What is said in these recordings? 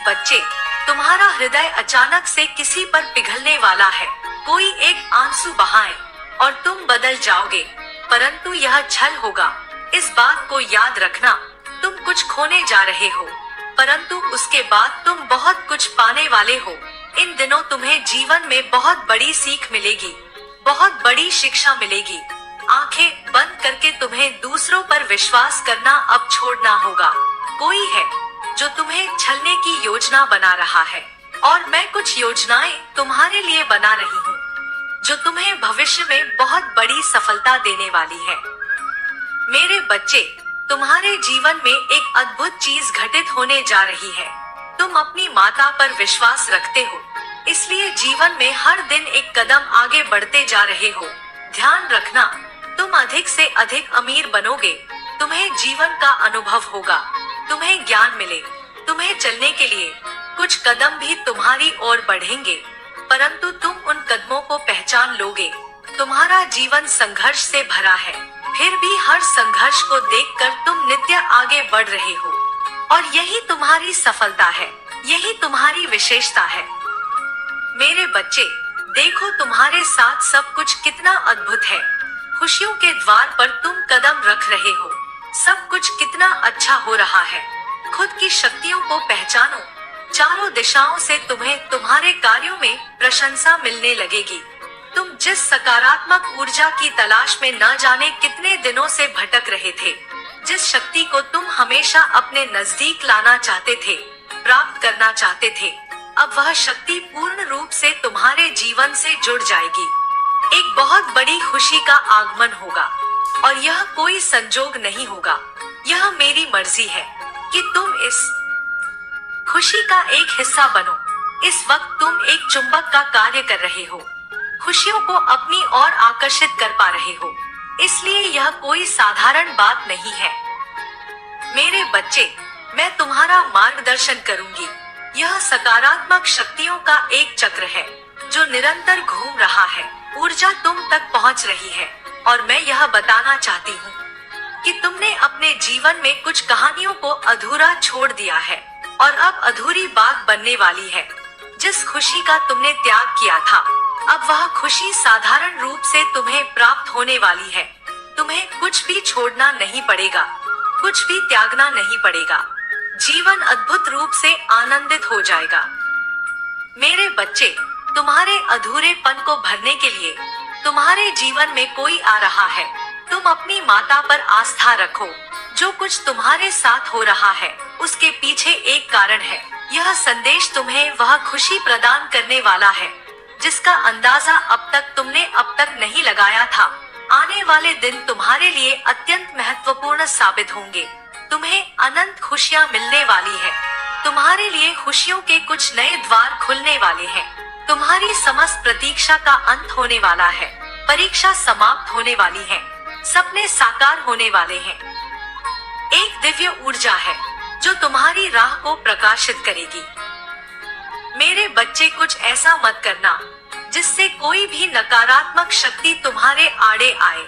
बच्चे, तुम्हारा हृदय अचानक से किसी पर पिघलने वाला है। कोई एक आंसू बहाए और तुम बदल जाओगे, परंतु यह छल होगा। इस बात को याद रखना, तुम कुछ खोने जा रहे हो, परंतु उसके बाद तुम बहुत कुछ पाने वाले हो। इन दिनों तुम्हें जीवन में बहुत बड़ी सीख मिलेगी, बहुत बड़ी शिक्षा मिलेगी। आंखें बंद करके तुम्हें दूसरों पर विश्वास करना अब छोड़ना होगा। कोई है जो तुम्हें छलने की योजना बना रहा है, और मैं कुछ योजनाएं तुम्हारे लिए बना रही हूँ, जो तुम्हें भविष्य में बहुत बड़ी सफलता देने वाली है। मेरे बच्चे, तुम्हारे जीवन में एक अद्भुत चीज घटित होने जा रही है। तुम अपनी माता पर विश्वास रखते हो, इसलिए जीवन में हर दिन एक कदम आगे बढ़ते जा रहे हो। ध्यान रखना, तुम अधिक से अधिक अमीर बनोगे। तुम्हें जीवन का अनुभव होगा, तुम्हें ज्ञान मिले, तुम्हें चलने के लिए कुछ कदम भी तुम्हारी ओर बढ़ेंगे, परंतु तुम उन कदमों को पहचान लोगे। तुम्हारा जीवन संघर्ष से भरा है, फिर भी हर संघर्ष को देखकर तुम नित्य आगे बढ़ रहे हो, और यही तुम्हारी सफलता है, यही तुम्हारी विशेषता है। मेरे बच्चे, देखो तुम्हारे साथ सब कुछ कितना अद्भुत है। खुशियों के द्वार पर तुम कदम रख रहे हो, सब कुछ कितना अच्छा हो रहा है। खुद की शक्तियों को पहचानो, चारों दिशाओं से तुम्हें तुम्हारे कार्यों में प्रशंसा मिलने लगेगी। तुम जिस सकारात्मक ऊर्जा की तलाश में न जाने कितने दिनों से भटक रहे थे, जिस शक्ति को तुम हमेशा अपने नजदीक लाना चाहते थे, प्राप्त करना चाहते थे, अब वह शक्ति पूर्ण रूप से तुम्हारे जीवन से जुड़ जाएगी। एक बहुत बड़ी खुशी का आगमन होगा, और यह कोई संजोग नहीं होगा, यह मेरी मर्जी है कि तुम इस खुशी का एक हिस्सा बनो। इस वक्त तुम एक चुंबक का कार्य कर रहे हो, खुशियों को अपनी ओर आकर्षित कर पा रहे हो, इसलिए यह कोई साधारण बात नहीं है। मेरे बच्चे, मैं तुम्हारा मार्गदर्शन करूंगी। यह सकारात्मक शक्तियों का एक चक्र है जो निरंतर घूम रहा है। ऊर्जा तुम तक पहुंच रही है, और मैं यह बताना चाहती हूँ कि तुमने अपने जीवन में कुछ कहानियों को अधूरा छोड़ दिया है, और अब अधूरी बात बनने वाली है। जिस खुशी का तुमने त्याग किया था, अब वह खुशी साधारण रूप से तुम्हें प्राप्त होने वाली है। तुम्हें कुछ भी छोड़ना नहीं पड़ेगा, कुछ भी त्यागना नहीं पड़ेगा। जीवन अद्भुत रूप से आनंदित हो जाएगा। मेरे बच्चे, तुम्हारे अधूरेपन को भरने के लिए तुम्हारे जीवन में कोई आ रहा है। तुम अपनी माता पर आस्था रखो। जो कुछ तुम्हारे साथ हो रहा है, उसके पीछे एक कारण है। यह संदेश तुम्हें वह खुशी प्रदान करने वाला है जिसका अंदाजा अब तक नहीं लगाया था। आने वाले दिन तुम्हारे लिए अत्यंत महत्वपूर्ण साबित होंगे। तुम्हें अनंत खुशियाँ मिलने वाली है। तुम्हारे लिए खुशियों के कुछ नए द्वार खुलने वाले हैं। तुम्हारी समस्त प्रतीक्षा का अंत होने वाला है। परीक्षा समाप्त होने वाली है। सपने साकार होने वाले हैं। एक दिव्य ऊर्जा है जो तुम्हारी राह को प्रकाशित करेगी। मेरे बच्चे, कुछ ऐसा मत करना जिससे कोई भी नकारात्मक शक्ति तुम्हारे आड़े आए।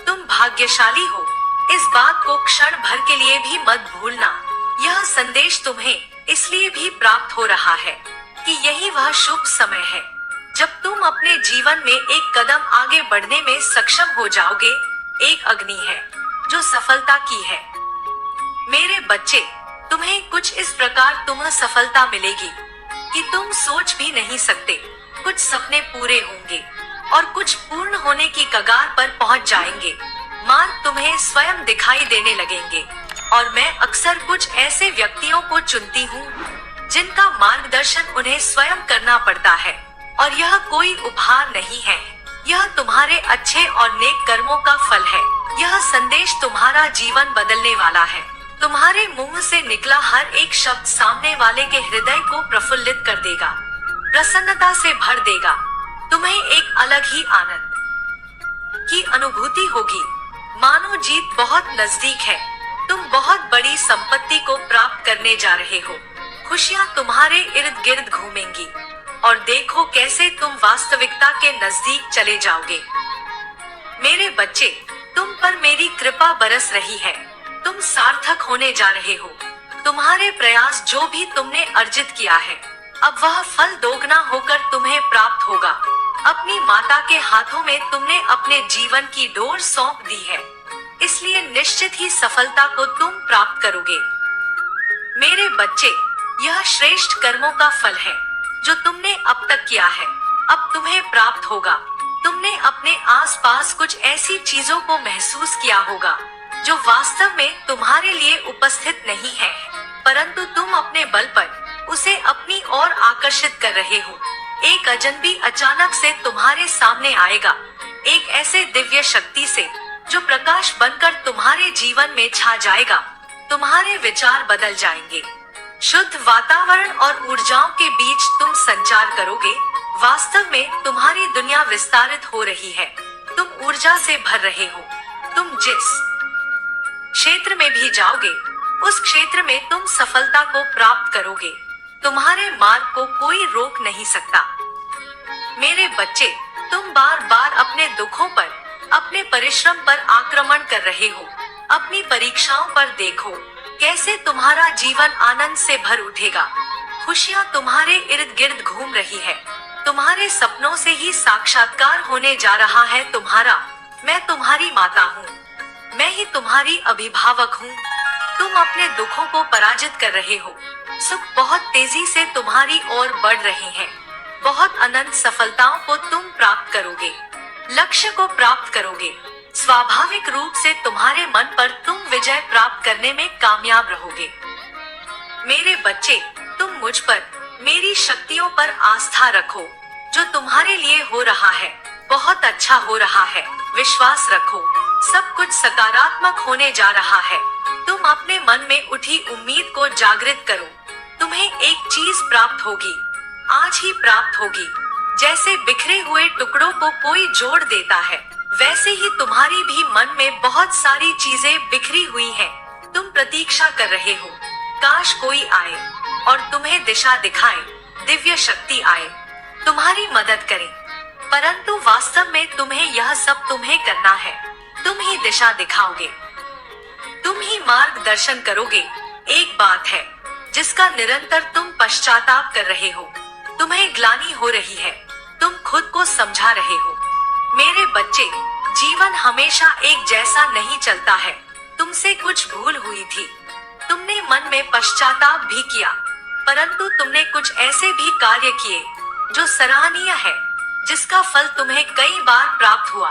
तुम भाग्यशाली हो, इस बात को क्षण भर के लिए भी मत भूलना। यह संदेश तुम्हें इसलिए भी प्राप्त हो रहा है कि यही वह शुभ समय है जब तुम अपने जीवन में एक कदम आगे बढ़ने में सक्षम हो जाओगे। एक अग्नि है जो सफलता की है। मेरे बच्चे, तुम्हें कुछ इस प्रकार तुम्हें सफलता मिलेगी कि तुम सोच भी नहीं सकते। कुछ सपने पूरे होंगे और कुछ पूर्ण होने की कगार पर पहुंच जाएंगे। मार्ग तुम्हें स्वयं दिखाई देने लगेंगे, और मैं अक्सर कुछ ऐसे व्यक्तियों को चुनती हूँ जिनका मार्गदर्शन उन्हें स्वयं करना पड़ता है, और यह कोई उपहार नहीं है। यह तुम्हारे अच्छे और नेक कर्मों का फल है। यह संदेश तुम्हारा जीवन बदलने वाला है। तुम्हारे मुंह से निकला हर एक शब्द सामने वाले के हृदय को प्रफुल्लित कर देगा, प्रसन्नता से भर देगा। तुम्हें एक अलग ही आनंद की अनुभूति होगी, मानो जीत बहुत नजदीक है। तुम बहुत बड़ी संपत्ति को प्राप्त करने जा रहे हो। खुशियाँ तुम्हारे इर्द गिर्द घूमेंगी, और देखो कैसे तुम वास्तविकता के नजदीक चले जाओगे। मेरे बच्चे, तुम पर मेरी कृपा बरस रही है। तुम सार्थक होने जा रहे हो। तुम्हारे प्रयास जो भी तुमने अर्जित किया है, अब वह फल दोगुना होकर तुम्हें प्राप्त होगा। अपनी माता के हाथों में तुमने अपने जीवन की डोर सौंप दी है, इसलिए निश्चित ही सफलता को तुम प्राप्त करोगे। मेरे बच्चे, यह श्रेष्ठ कर्मों का फल है जो तुमने अब तक किया है, अब तुम्हें प्राप्त होगा। तुमने अपने आसपास कुछ ऐसी चीजों को महसूस किया होगा जो वास्तव में तुम्हारे लिए उपस्थित नहीं है, परंतु तुम अपने बल पर उसे अपनी ओर आकर्षित कर रहे हो। एक अजनबी अचानक से तुम्हारे सामने आएगा, एक ऐसे दिव्य शक्ति से जो प्रकाश बनकर तुम्हारे जीवन में छा जाएगा। तुम्हारे विचार बदल जाएंगे। शुद्ध वातावरण और ऊर्जाओं के बीच तुम संचार करोगे। वास्तव में तुम्हारी दुनिया विस्तारित हो रही है। तुम ऊर्जा से भर रहे हो। तुम जिस क्षेत्र में भी जाओगे, उस क्षेत्र में तुम सफलता को प्राप्त करोगे। तुम्हारे मार्ग को कोई रोक नहीं सकता। मेरे बच्चे, तुम बार बार अपने दुखों पर, अपने परिश्रम पर आक्रमण कर रहे हो। अपनी परीक्षाओं पर देखो कैसे तुम्हारा जीवन आनंद से भर उठेगा। खुशियाँ तुम्हारे इर्द गिर्द घूम रही है। तुम्हारे सपनों से ही साक्षात्कार होने जा रहा है तुम्हारा। मैं तुम्हारी माता हूँ, मैं ही तुम्हारी अभिभावक हूँ। तुम अपने दुखों को पराजित कर रहे हो। सुख बहुत तेजी से तुम्हारी ओर बढ़ रहे हैं। बहुत अनंत सफलताओं को तुम प्राप्त करोगे, लक्ष्य को प्राप्त करोगे। स्वाभाविक रूप से तुम्हारे मन पर तुम विजय प्राप्त करने में कामयाब रहोगे। मेरे बच्चे, तुम मुझ पर, मेरी शक्तियों पर आस्था रखो। जो तुम्हारे लिए हो रहा है बहुत अच्छा हो रहा है। विश्वास रखो, सब कुछ सकारात्मक होने जा रहा है। तुम अपने मन में उठी उम्मीद को जागृत करो। तुम्हें एक चीज प्राप्त होगी, आज ही प्राप्त होगी। जैसे बिखरे हुए टुकड़ों को कोई जोड़ देता है, वैसे ही तुम्हारी भी मन में बहुत सारी चीजें बिखरी हुई हैं। तुम प्रतीक्षा कर रहे हो, काश कोई आए और तुम्हें दिशा दिखाए, दिव्य शक्ति आए, तुम्हारी मदद करे। परंतु वास्तव में तुम्हें यह सब तुम्हें करना है। तुम ही दिशा दिखाओगे, तुम ही मार्गदर्शन करोगे। एक बात है जिसका निरंतर तुम पश्चाताप कर रहे हो। तुम्हें ग्लानि हो रही है, तुम खुद को समझा रहे हो। मेरे बच्चे, जीवन हमेशा एक जैसा नहीं चलता है। तुमसे कुछ भूल हुई थी, तुमने मन में पश्चाताप भी किया, परंतु तुमने कुछ ऐसे भी कार्य किए जो सराहनीय है, जिसका फल तुम्हें कई बार प्राप्त हुआ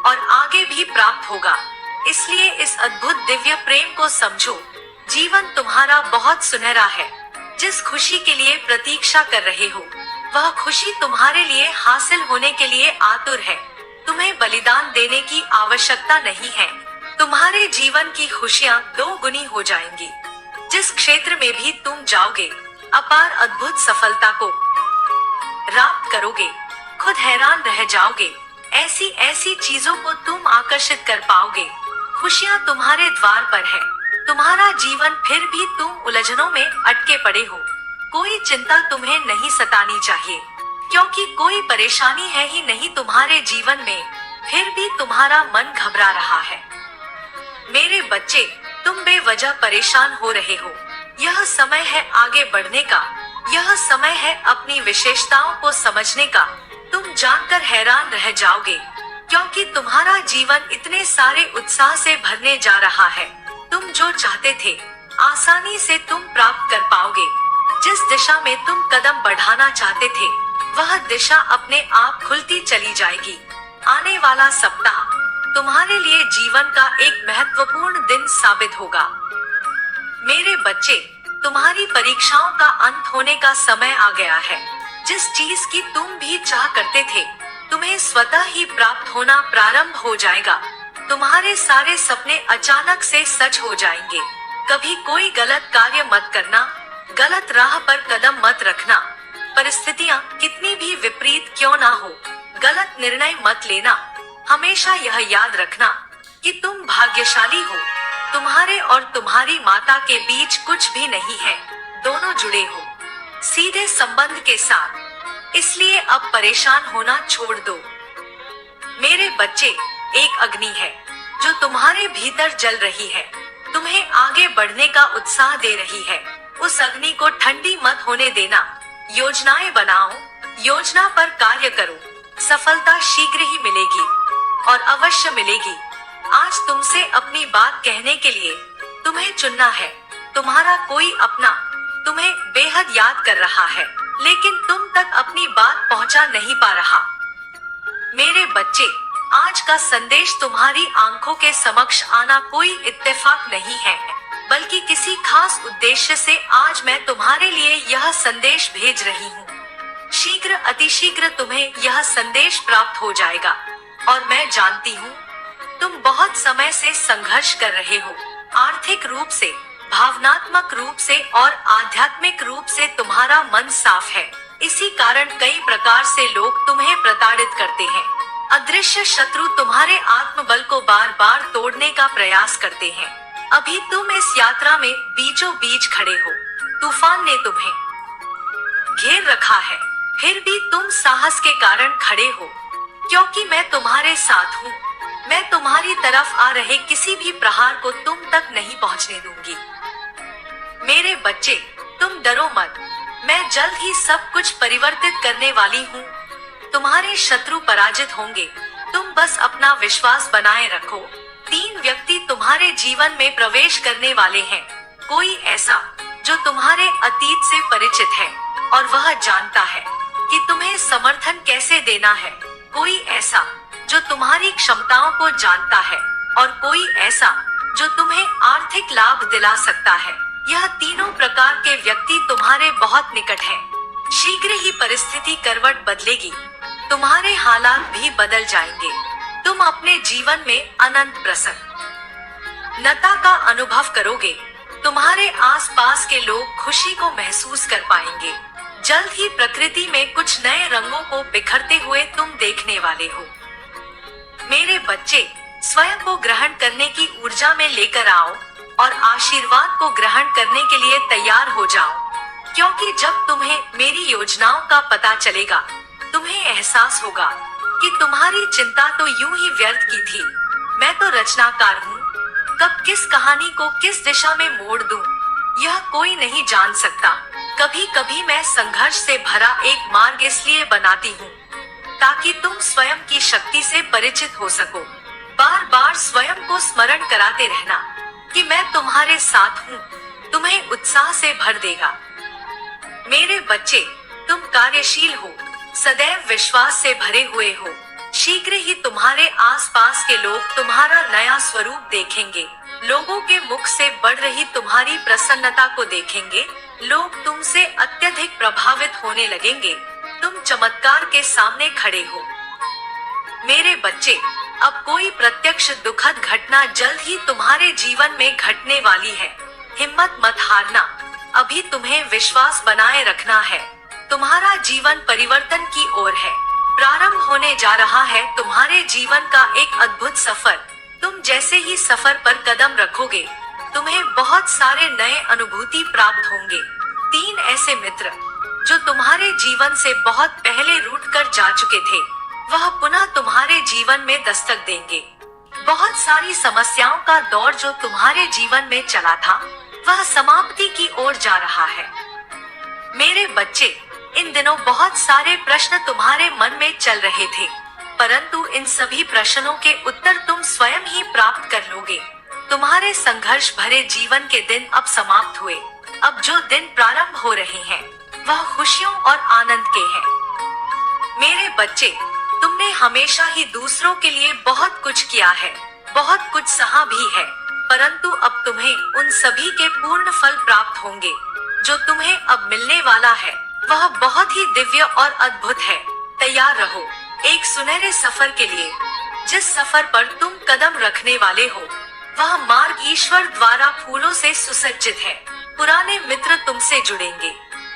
और आगे भी प्राप्त होगा। इसलिए इस अद्भुत दिव्य प्रेम को समझो। जीवन तुम्हारा बहुत सुनहरा है। जिस खुशी के लिए प्रतीक्षा कर रहे हो, वह खुशी तुम्हारे लिए हासिल होने के लिए आतुर है। तुम्हें बलिदान देने की आवश्यकता नहीं है। तुम्हारे जीवन की खुशियाँ दोगुनी हो जाएंगी। जिस क्षेत्र में भी तुम जाओगे, अपार अद्भुत सफलता को प्राप्त करोगे। खुद हैरान रह जाओगे। ऐसी ऐसी चीजों को तुम आकर्षित कर पाओगे। खुशियाँ तुम्हारे द्वार पर है। तुम्हारा जीवन, फिर भी तुम उलझनों में अटके पड़े हो। कोई चिंता तुम्हें नहीं सतानी चाहिए, क्योंकि कोई परेशानी है ही नहीं तुम्हारे जीवन में। फिर भी तुम्हारा मन घबरा रहा है। मेरे बच्चे, तुम बेवजह परेशान हो रहे हो। यह समय है आगे बढ़ने का। यह समय है अपनी विशेषताओं को समझने का। तुम जानकर हैरान रह जाओगे, क्योंकि तुम्हारा जीवन इतने सारे उत्साह से भरने जा रहा है। तुम जो चाहते थे, आसानी से तुम प्राप्त कर पाओगे। जिस दिशा में तुम कदम बढ़ाना चाहते थे, वह दिशा अपने आप खुलती चली जाएगी। आने वाला सप्ताह तुम्हारे लिए जीवन का एक महत्वपूर्ण दिन साबित होगा। मेरे बच्चे, तुम्हारी परीक्षाओं का अंत होने का समय आ गया है। जिस चीज की तुम भी चाह करते थे, तुम्हें स्वतः ही प्राप्त होना प्रारंभ हो जाएगा। तुम्हारे सारे सपने अचानक से सच हो जाएंगे। कभी कोई गलत कार्य मत करना, गलत राह पर कदम मत रखना। परिस्थितियाँ कितनी भी विपरीत क्यों ना हो, गलत निर्णय मत लेना। हमेशा यह याद रखना कि तुम भाग्यशाली हो। तुम्हारे और तुम्हारी माता के बीच कुछ भी नहीं है, दोनों जुड़े हो सीधे संबंध के साथ। इसलिए अब परेशान होना छोड़ दो। मेरे बच्चे, एक अग्नि है जो तुम्हारे भीतर जल रही है। तुम्हें आगे बढ़ने का उत्साह दे रही है। उस अग्नि को ठंडी मत होने देना। योजनाएं बनाओ, योजना पर कार्य करो। सफलता शीघ्र ही मिलेगी और अवश्य मिलेगी। आज तुमसे अपनी बात कहने के लिए तुम्हें चुनना है। तुम्हारा कोई अपना तुम्हें बेहद याद कर रहा है, लेकिन तुम तक अपनी बात पहुंचा नहीं पा रहा। मेरे बच्चे, आज का संदेश तुम्हारी आंखों के समक्ष आना कोई इत्तेफाक नहीं है, बल्कि किसी खास उद्देश्य से आज मैं तुम्हारे लिए यह संदेश भेज रही हूँ। शीघ्र अतिशीघ्र तुम्हें यह संदेश प्राप्त हो जाएगा और मैं जानती हूँ तुम बहुत समय से संघर्ष कर रहे हो। आर्थिक रूप से, भावनात्मक रूप से और आध्यात्मिक रूप से तुम्हारा मन साफ है। इसी कारण कई प्रकार से लोग तुम्हें प्रताड़ित करते हैं। अदृश्य शत्रु तुम्हारे आत्मबल को बार बार तोड़ने का प्रयास करते हैं। अभी तुम इस यात्रा में बीचों बीच खड़े हो। तूफान ने तुम्हें घेर रखा है, फिर भी तुम साहस के कारण खड़े हो, क्योंकि मैं तुम्हारे साथ हूँ। मैं तुम्हारी तरफ आ रहे किसी भी प्रहार को तुम तक नहीं पहुँचने दूंगी। मेरे बच्चे, तुम डरो मत। मैं जल्द ही सब कुछ परिवर्तित करने वाली हूँ। तुम्हारे शत्रु पराजित होंगे। तुम बस अपना विश्वास बनाए रखो। 3 व्यक्ति तुम्हारे जीवन में प्रवेश करने वाले हैं। कोई ऐसा जो तुम्हारे अतीत से परिचित है और वह जानता है कि तुम्हें समर्थन कैसे देना है। कोई ऐसा जो तुम्हारी क्षमताओं को जानता है और कोई ऐसा जो तुम्हें आर्थिक लाभ दिला सकता है। यह तीनों प्रकार के व्यक्ति तुम्हारे बहुत निकट हैं। शीघ्र ही परिस्थिति करवट बदलेगी। तुम्हारे हालात भी बदल जाएंगे। तुम अपने जीवन में अनंत प्रसन्नता का अनुभव करोगे। तुम्हारे आसपास के लोग खुशी को महसूस कर पाएंगे। जल्द ही प्रकृति में कुछ नए रंगों को बिखरते हुए तुम देखने वाले हो। मेरे बच्चे, स्वयं को ग्रहण करने की ऊर्जा में लेकर आओ और आशीर्वाद को ग्रहण करने के लिए तैयार हो जाओ, क्योंकि जब तुम्हें मेरी योजनाओं का पता चलेगा, तुम्हें एहसास होगा कि तुम्हारी चिंता तो यूं ही व्यर्थ की थी। मैं तो रचनाकार हूँ। कब किस कहानी को किस दिशा में मोड़ दूं, यह कोई नहीं जान सकता। कभी कभी मैं संघर्ष से भरा एक मार्ग इसलिए बनाती हूँ ताकि तुम स्वयं की शक्ति से परिचित हो सको। बार बार स्वयं को स्मरण कराते रहना कि मैं तुम्हारे साथ हूँ, तुम्हें उत्साह से भर देगा। मेरे बच्चे, तुम कार्यशील हो, सदैव विश्वास से भरे हुए हो। शीघ्र ही तुम्हारे आसपास के लोग तुम्हारा नया स्वरूप देखेंगे। लोगों के मुख से बढ़ रही तुम्हारी प्रसन्नता को देखेंगे। लोग तुमसे अत्यधिक प्रभावित होने लगेंगे। तुम चमत्कार के सामने खड़े हो। मेरे बच्चे, अब कोई प्रत्यक्ष दुखद घटना जल्द ही तुम्हारे जीवन में घटने वाली है। हिम्मत मत हारना। अभी तुम्हें विश्वास बनाए रखना है। तुम्हारा जीवन परिवर्तन की ओर है। प्रारंभ होने जा रहा है तुम्हारे जीवन का एक अद्भुत सफर। तुम जैसे ही सफर पर कदम रखोगे, तुम्हें बहुत सारे नए अनुभूति प्राप्त होंगे। 3 ऐसे मित्र जो तुम्हारे जीवन से बहुत पहले रूठ कर जा चुके थे, वह पुनः तुम्हारे जीवन में दस्तक देंगे। बहुत सारी समस्याओं का दौर जो तुम्हारे जीवन में चला था, वह समाप्ति की ओर जा रहा है। मेरे बच्चे, इन दिनों बहुत सारे प्रश्न तुम्हारे मन में चल रहे थे, परंतु इन सभी प्रश्नों के उत्तर तुम स्वयं ही प्राप्त कर लोगे। तुम्हारे संघर्ष भरे जीवन के दिन अब समाप्त हुए। अब जो दिन प्रारंभ हो रहे हैं, वह खुशियों और आनंद के हैं। मेरे बच्चे, तुमने हमेशा ही दूसरों के लिए बहुत कुछ किया है, बहुत कुछ सहा भी है, परंतु अब तुम्हें उन सभी के पूर्ण फल प्राप्त होंगे। जो तुम्हें अब मिलने वाला है, वह बहुत ही दिव्य और अद्भुत है। तैयार रहो एक सुनहरे सफर के लिए। जिस सफर पर तुम कदम रखने वाले हो, वह मार्ग ईश्वर द्वारा फूलों से सुसज्जित है। पुराने मित्र तुमसे जुड़ेंगे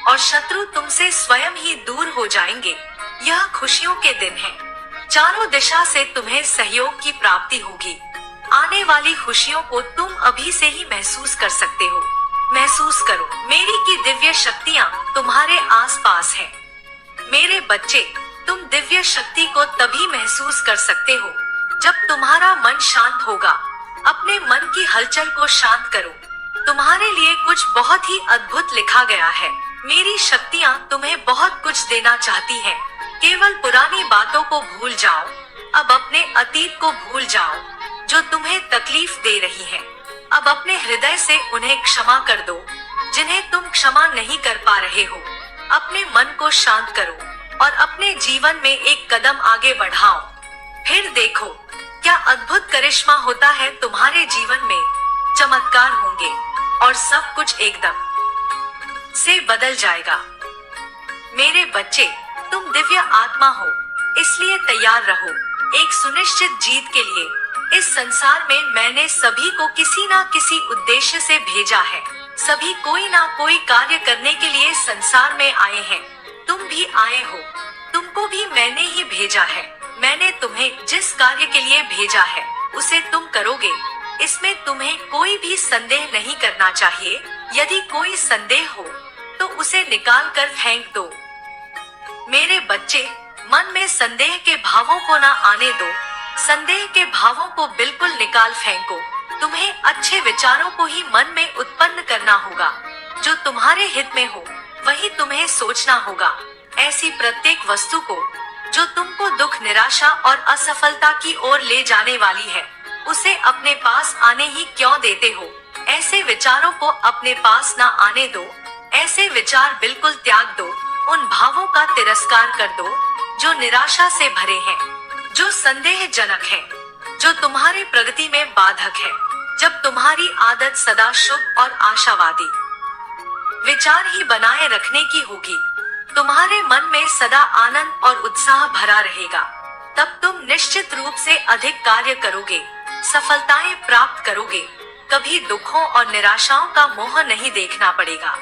और शत्रु तुमसे स्वयं ही दूर हो जाएंगे। यह खुशियों के दिन है। चारों दिशा से तुम्हें सहयोग की प्राप्ति होगी। आने वाली खुशियों को तुम अभी से ही महसूस कर सकते हो। महसूस करो, मेरी की दिव्य शक्तियाँ तुम्हारे आसपास हैं। मेरे बच्चे, तुम दिव्य शक्ति को तभी महसूस कर सकते हो जब तुम्हारा मन शांत होगा। अपने मन की हलचल को शांत करो। तुम्हारे लिए कुछ बहुत ही अद्भुत लिखा गया है। मेरी शक्तियाँ तुम्हें बहुत कुछ देना चाहती हैं। केवल पुरानी बातों को भूल जाओ। अब अपने अतीत को भूल जाओ जो तुम्हें तकलीफ दे रही है। अब अपने हृदय से उन्हें क्षमा कर दो जिन्हें तुम क्षमा नहीं कर पा रहे हो। अपने मन को शांत करो और अपने जीवन में एक कदम आगे बढ़ाओ। फिर देखो क्या अद्भुत करिश्मा होता है। तुम्हारे जीवन में चमत्कार होंगे और सब कुछ एकदम से बदल जाएगा। मेरे बच्चे, तुम दिव्य आत्मा हो, इसलिए तैयार रहो एक सुनिश्चित जीत के लिए। इस संसार में मैंने सभी को किसी ना किसी उद्देश्य से भेजा है। सभी कोई ना कोई कार्य करने के लिए संसार में आए हैं। तुम भी आए हो, तुमको भी मैंने ही भेजा है। मैंने तुम्हें जिस कार्य के लिए भेजा है उसे तुम करोगे, इसमें तुम्हें कोई भी संदेह नहीं करना चाहिए। यदि कोई संदेह हो तो उसे निकाल कर फेंक दो। मेरे बच्चे, मन में संदेह के भावों को ना आने दो। संदेह के भावों को बिल्कुल निकाल फेंको। तुम्हें अच्छे विचारों को ही मन में उत्पन्न करना होगा। जो तुम्हारे हित में हो वही तुम्हें सोचना होगा। ऐसी प्रत्येक वस्तु को जो तुमको दुख, निराशा और असफलता की ओर ले जाने वाली है उसे अपने पास आने ही क्यों देते हो। ऐसे विचारों को अपने पास ना आने दो। ऐसे विचार बिल्कुल त्याग दो। उन भावों का तिरस्कार कर दो जो निराशा से भरे हैं, जो संदेहजनक है, जो तुम्हारी प्रगति में बाधक है। जब तुम्हारी आदत सदा शुभ और आशावादी विचार ही बनाए रखने की होगी, तुम्हारे मन में सदा आनंद और उत्साह भरा रहेगा, तब तुम निश्चित रूप से अधिक कार्य करोगे, सफलताएं प्राप्त करोगे। कभी दुखों और निराशाओं का मोह नहीं देखना पड़ेगा।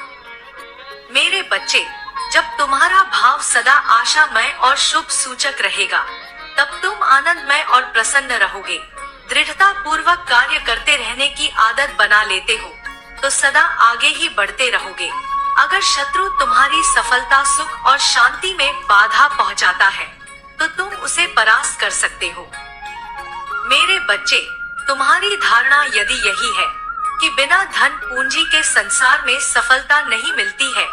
मेरे बच्चे, जब तुम्हारा भाव सदा आशामय और शुभ सूचक रहेगा तब तुम आनंदमय और प्रसन्न रहोगे। दृढ़ता पूर्वक कार्य करते रहने की आदत बना लेते हो तो सदा आगे ही बढ़ते रहोगे। अगर शत्रु तुम्हारी सफलता, सुख और शांति में बाधा पहुंचाता है तो तुम उसे परास्त कर सकते हो। मेरे बच्चे, तुम्हारी धारणा यदि यही है कि बिना धन पूंजी के संसार में सफलता नहीं मिलती है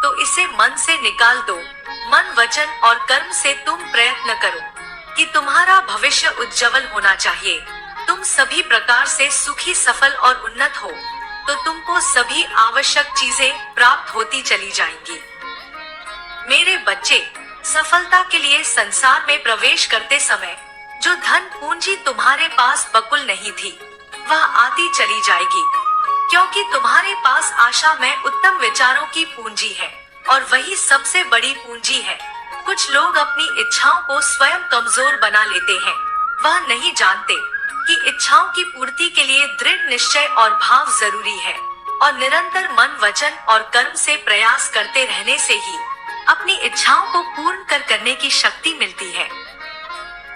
तो इसे मन से निकाल दो। मन, वचन और कर्म से तुम प्रयत्न करो कि तुम्हारा भविष्य उज्जवल होना चाहिए। तुम सभी प्रकार से सुखी, सफल और उन्नत हो तो तुमको सभी आवश्यक चीजें प्राप्त होती चली जाएंगी। मेरे बच्चे, सफलता के लिए संसार में प्रवेश करते समय जो धन पूंजी तुम्हारे पास बकुल नहीं थी वह आती चली जाएगी, क्योंकि तुम्हारे पास आशा में उत्तम विचारों की पूंजी है और वही सबसे बड़ी पूंजी है। कुछ लोग अपनी इच्छाओं को स्वयं कमजोर बना लेते हैं। वह नहीं जानते कि इच्छाओं की पूर्ति के लिए दृढ़ निश्चय और भाव जरूरी है और निरंतर मन, वचन और कर्म से प्रयास करते रहने से ही अपनी इच्छाओं को पूर्ण करने की शक्ति मिलती है।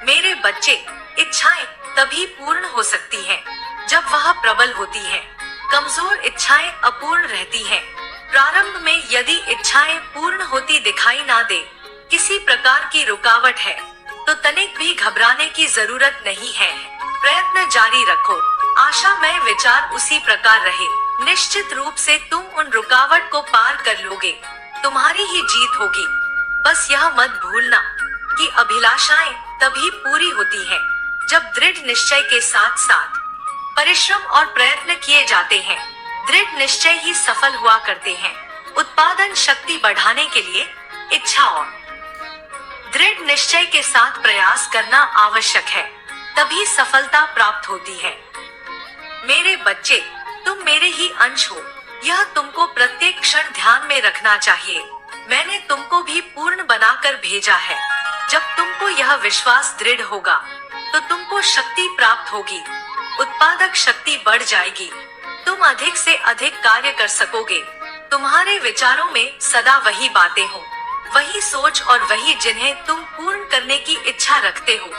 मेरे बच्चे, इच्छाएं तभी पूर्ण हो सकती हैं जब वह प्रबल होती हैं। कमजोर इच्छाएं अपूर्ण रहती हैं। प्रारंभ में यदि इच्छाएं पूर्ण होती दिखाई ना दे, किसी प्रकार की रुकावट है तो तनिक भी घबराने की जरूरत नहीं है। प्रयत्न जारी रखो। आशा में विचार उसी प्रकार रहे, निश्चित रूप से तुम उन रुकावट को पार कर लोगे। तुम्हारी ही जीत होगी। बस यह मत भूलना कि अभिलाषाएं तभी पूरी होती हैं जब दृढ़ निश्चय के साथ साथ परिश्रम और प्रयत्न किए जाते हैं। दृढ़ निश्चय ही सफल हुआ करते हैं। उत्पादन शक्ति बढ़ाने के लिए इच्छा और दृढ़ निश्चय के साथ प्रयास करना आवश्यक है, तभी सफलता प्राप्त होती है। मेरे बच्चे, तुम मेरे ही अंश हो, यह तुमको प्रत्येक क्षण ध्यान में रखना चाहिए। मैंने तुमको भी पूर्ण बनाकर भेजा है। जब तुमको यह विश्वास दृढ़ होगा तो तुमको शक्ति प्राप्त होगी, उत्पादक शक्ति बढ़ जाएगी, तुम अधिक से अधिक कार्य कर सकोगे। तुम्हारे विचारों में सदा वही बातें हो, वही सोच और वही जिन्हें तुम पूर्ण करने की इच्छा रखते हो।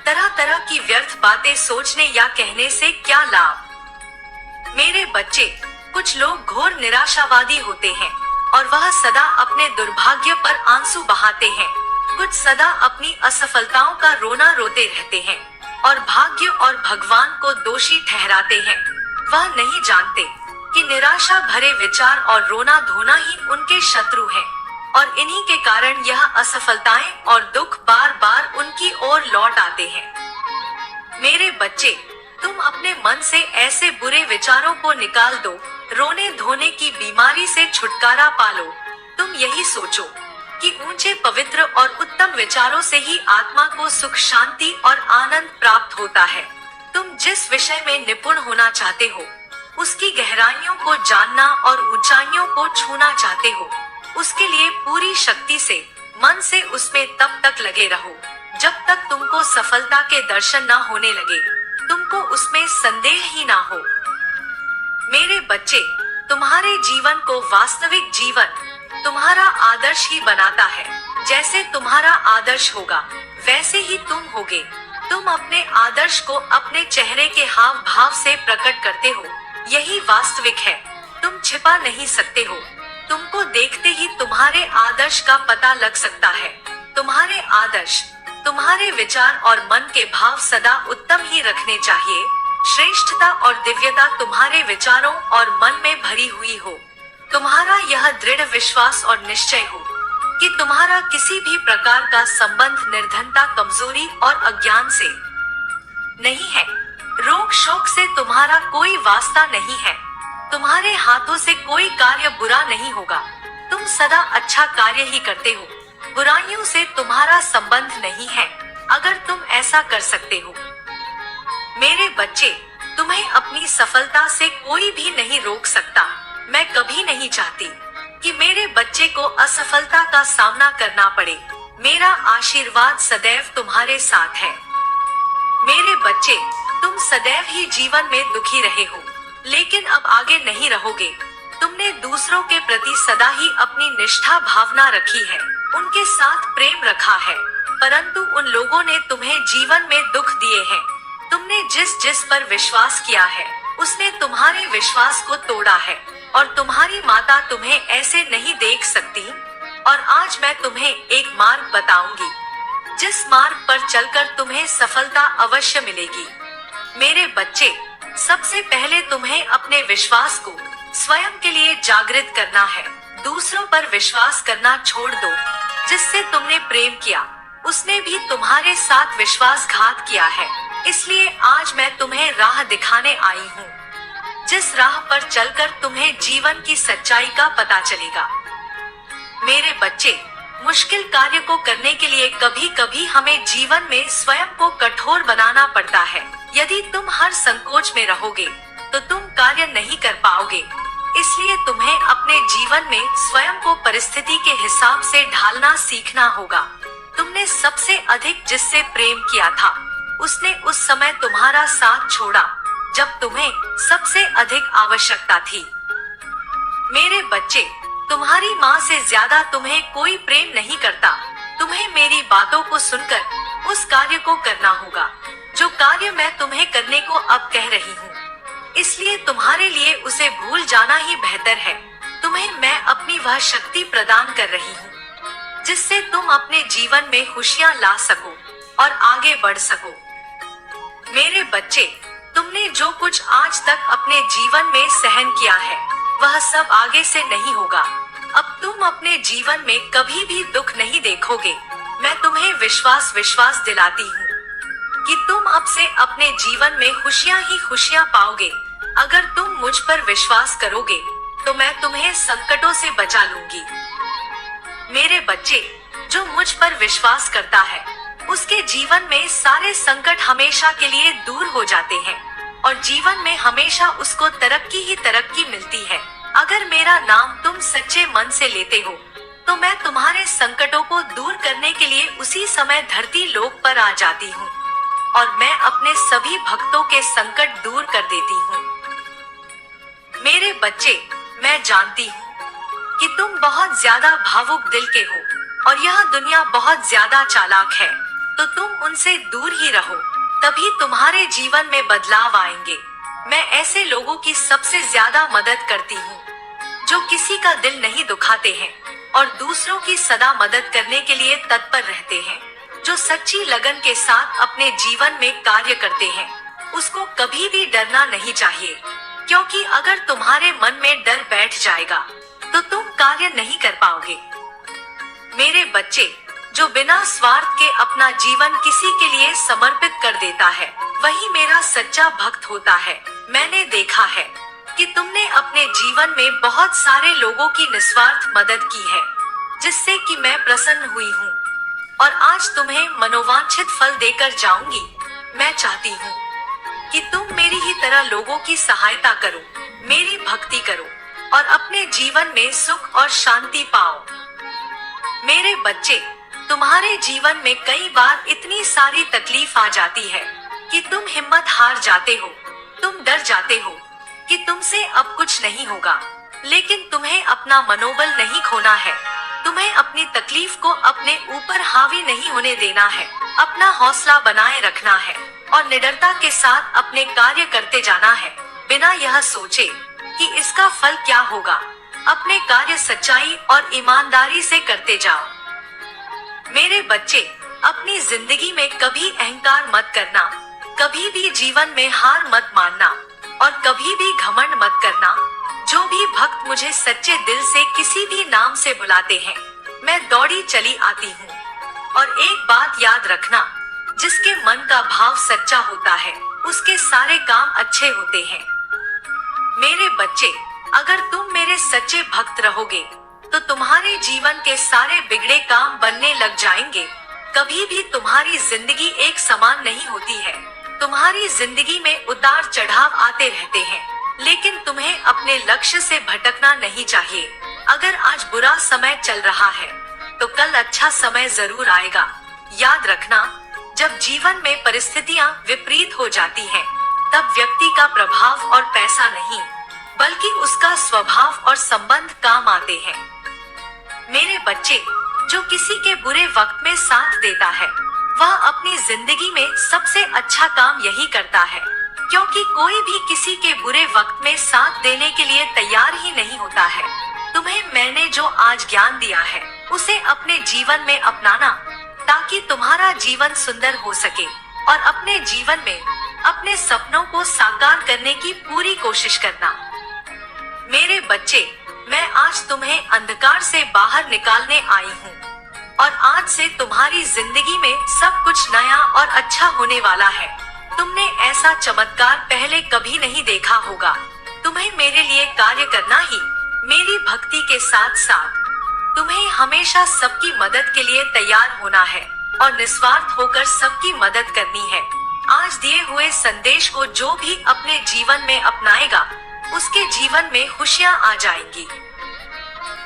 तरह तरह की व्यर्थ बातें सोचने या कहने से क्या लाभ। मेरे बच्चे, कुछ लोग घोर निराशावादी होते हैं और वह सदा अपने दुर्भाग्य पर आंसू बहाते हैं। कुछ सदा अपनी असफलताओं का रोना रोते रहते हैं। और भाग्य और भगवान को दोषी ठहराते हैं। वह नहीं जानते कि निराशा भरे विचार और रोना धोना ही उनके शत्रु हैं, और इन्हीं के कारण यह असफलताएं और दुख बार बार उनकी ओर लौट आते हैं। मेरे बच्चे, तुम अपने मन से ऐसे बुरे विचारों को निकाल दो, रोने धोने की बीमारी से छुटकारा पालो। तुम यही सोचो कि ऊंचे पवित्र और उत्तम विचारों से ही आत्मा को सुख शांति और आनंद प्राप्त होता है। तुम जिस विषय में निपुण होना चाहते हो, उसकी गहराइयों को जानना और ऊंचाइयों को छूना चाहते हो, उसके लिए पूरी शक्ति से मन से उसमें तब तक लगे रहो जब तक तुमको सफलता के दर्शन न होने लगे, तुमको उसमें संदेह ही ना हो। मेरे बच्चे, तुम्हारे जीवन को वास्तविक जीवन तुम्हारा आदर्श ही बनाता है। जैसे तुम्हारा आदर्श होगा वैसे ही तुम होगे। तुम अपने आदर्श को अपने चेहरे के हाव भाव से प्रकट करते हो, यही वास्तविक है। तुम छिपा नहीं सकते हो। तुमको देखते ही तुम्हारे आदर्श का पता लग सकता है। तुम्हारे आदर्श, तुम्हारे विचार और मन के भाव सदा उत्तम ही रखने चाहिए। श्रेष्ठता और दिव्यता तुम्हारे विचारों और मन में भरी हुई हो। तुम्हारा यह दृढ़ विश्वास और निश्चय हो कि तुम्हारा किसी भी प्रकार का संबंध निर्धनता, कमजोरी और अज्ञान से नहीं है। रोग शोक से तुम्हारा कोई वास्ता नहीं है। तुम्हारे हाथों से कोई कार्य बुरा नहीं होगा। तुम सदा अच्छा कार्य ही करते हो। बुराइयों से तुम्हारा संबंध नहीं है, अगर तुम ऐसा कर सकते हो। मेरे बच्चे, तुम्हें अपनी सफलता से कोई भी नहीं रोक सकता। मैं कभी नहीं चाहती कि मेरे बच्चे को असफलता का सामना करना पड़े। मेरा आशीर्वाद सदैव तुम्हारे साथ है। मेरे बच्चे, तुम सदैव ही जीवन में दुखी रहे हो, लेकिन अब आगे नहीं रहोगे। तुमने दूसरों के प्रति सदा ही अपनी निष्ठा भावना रखी है, उनके साथ प्रेम रखा है, परंतु उन लोगों ने तुम्हें जीवन में दुख दिए हैं। तुमने जिस जिस पर विश्वास किया है, उसने तुम्हारे विश्वास को तोड़ा है, और तुम्हारी माता तुम्हें ऐसे नहीं देख सकती। और आज मैं तुम्हें एक मार्ग बताऊंगी, जिस मार्ग पर चलकर तुम्हें सफलता अवश्य मिलेगी। मेरे बच्चे, सबसे पहले तुम्हें अपने विश्वास को स्वयं के लिए जागृत करना है। दूसरों पर विश्वास करना छोड़ दो। जिससे तुमने प्रेम किया, उसने भी तुम्हारे साथ विश्वासघात किया है। इसलिए आज मैं तुम्हें राह दिखाने आई हूँ, जिस राह पर चलकर तुम्हें जीवन की सच्चाई का पता चलेगा। मेरे बच्चे, मुश्किल कार्य को करने के लिए कभी कभी हमें जीवन में स्वयं को कठोर बनाना पड़ता है। यदि तुम हर संकोच में रहोगे तो तुम कार्य नहीं कर पाओगे। इसलिए तुम्हें अपने जीवन में स्वयं को परिस्थिति के हिसाब से ढालना सीखना होगा। तुमने सबसे अधिक जिससे प्रेम किया था, उसने उस समय तुम्हारा साथ छोड़ा जब तुम्हें सबसे अधिक आवश्यकता थी। मेरे बच्चे, तुम्हारी माँ से ज्यादा तुम्हें कोई प्रेम नहीं करता। तुम्हें मेरी बातों को सुनकर उस कार्य को करना होगा जो कार्य मैं तुम्हें करने को अब कह रही हूँ। इसलिए तुम्हारे लिए उसे भूल जाना ही बेहतर है। तुम्हें मैं अपनी वह शक्ति प्रदान कर रही हूँ जिससे तुम अपने जीवन में खुशियाँ ला सको और आगे बढ़ सको। मेरे बच्चे, तुमने जो कुछ आज तक अपने जीवन में सहन किया है, वह सब आगे से नहीं होगा। अब तुम अपने जीवन में कभी भी दुख नहीं देखोगे। मैं तुम्हें विश्वास दिलाती हूँ कि तुम अब से अपने जीवन में खुशियाँ ही खुशियाँ पाओगे। अगर तुम मुझ पर विश्वास करोगे तो मैं तुम्हें संकटों से बचा लूंगी। मेरे बच्चे, जो मुझ पर विश्वास करता है, उसके जीवन में सारे संकट हमेशा के लिए दूर हो जाते हैं और जीवन में हमेशा उसको तरक्की ही तरक्की मिलती है। अगर मेरा नाम तुम सच्चे मन से लेते हो तो मैं तुम्हारे संकटों को दूर करने के लिए उसी समय धरती लोक पर आ जाती हूँ और मैं अपने सभी भक्तों के संकट दूर कर देती हूँ। मेरे बच्चे, मैं जानती हूँ कि तुम बहुत ज्यादा भावुक दिल के हो और यह दुनिया बहुत ज्यादा चालाक है, तो तुम उनसे दूर ही रहो, तभी तुम्हारे जीवन में बदलाव आएंगे। मैं ऐसे लोगों की सबसे ज्यादा मदद करती हूँ जो किसी का दिल नहीं दुखाते हैं और दूसरों की सदा मदद करने के लिए तत्पर रहते हैं। जो सच्ची लगन के साथ अपने जीवन में कार्य करते हैं, उसको कभी भी डरना नहीं चाहिए, क्योंकि अगर तुम्हारे मन में डर बैठ जाएगा तो तुम कार्य नहीं कर पाओगे। मेरे बच्चे, जो बिना स्वार्थ के अपना जीवन किसी के लिए समर्पित कर देता है, वही मेरा सच्चा भक्त होता है। मैंने देखा है कि तुमने अपने जीवन में बहुत सारे लोगों की निस्वार्थ मदद की है, जिससे कि मैं प्रसन्न हुई हूँ और आज तुम्हें मनोवांछित फल देकर जाऊंगी। मैं चाहती हूँ कि तुम मेरी ही तरह लोगों की सहायता करो, मेरी भक्ति करो और अपने जीवन में सुख और शांति पाओ। मेरे बच्चे, तुम्हारे जीवन में कई बार इतनी सारी तकलीफ आ जाती है कि तुम हिम्मत हार जाते हो, तुम डर जाते हो कि तुमसे अब कुछ नहीं होगा, लेकिन तुम्हें अपना मनोबल नहीं खोना है। तुम्हें अपनी तकलीफ को अपने ऊपर हावी नहीं होने देना है, अपना हौसला बनाए रखना है और निडरता के साथ अपने कार्य करते जाना है, बिना यह सोचे कि इसका फल क्या होगा। अपने कार्य सच्चाई और ईमानदारी से करते जाओ। मेरे बच्चे, अपनी जिंदगी में कभी अहंकार मत करना, कभी भी जीवन में हार मत मानना और कभी भी घमंड मत करना। जो भी भक्त मुझे सच्चे दिल से किसी भी नाम से बुलाते हैं, मैं दौड़ी चली आती हूँ। और एक बात याद रखना, जिसके मन का भाव सच्चा होता है, उसके सारे काम अच्छे होते हैं। मेरे बच्चे, अगर तुम मेरे सच्चे भक्त रहोगे तो तुम्हारे जीवन के सारे बिगड़े काम बनने लग जाएंगे। कभी भी तुम्हारी जिंदगी एक समान नहीं होती है। तुम्हारी जिंदगी में उतार चढ़ाव आते रहते हैं, लेकिन तुम्हें अपने लक्ष्य से भटकना नहीं चाहिए। अगर आज बुरा समय चल रहा है तो कल अच्छा समय जरूर आएगा। याद रखना, जब जीवन में परिस्थितियां विपरीत हो जाती हैं, तब व्यक्ति का प्रभाव और पैसा नहीं, बल्कि उसका स्वभाव और संबंध काम आते हैं। मेरे बच्चे, जो किसी के बुरे वक्त में साथ देता है, वह अपनी जिंदगी में सबसे अच्छा काम यही करता है, क्योंकि कोई भी किसी के बुरे वक्त में साथ देने के लिए तैयार ही नहीं होता है। तुम्हें मैंने जो आज ज्ञान दिया है, उसे अपने जीवन में अपनाना, ताकि तुम्हारा जीवन सुंदर हो सके और अपने जीवन में अपने सपनों को साकार करने की पूरी कोशिश करना। मेरे बच्चे, मैं आज तुम्हें अंधकार से बाहर निकालने आई हूँ और आज से तुम्हारी जिंदगी में सब कुछ नया और अच्छा होने वाला है। तुमने ऐसा चमत्कार पहले कभी नहीं देखा होगा। तुम्हें मेरे लिए कार्य करना ही मेरी भक्ति के साथ साथ तुम्हें हमेशा सबकी मदद के लिए तैयार होना है और निस्वार्थ होकर सबकी मदद करनी है। आज दिए हुए संदेश को जो भी अपने जीवन में अपनाएगा, उसके जीवन में खुशियाँ आ जाएंगी।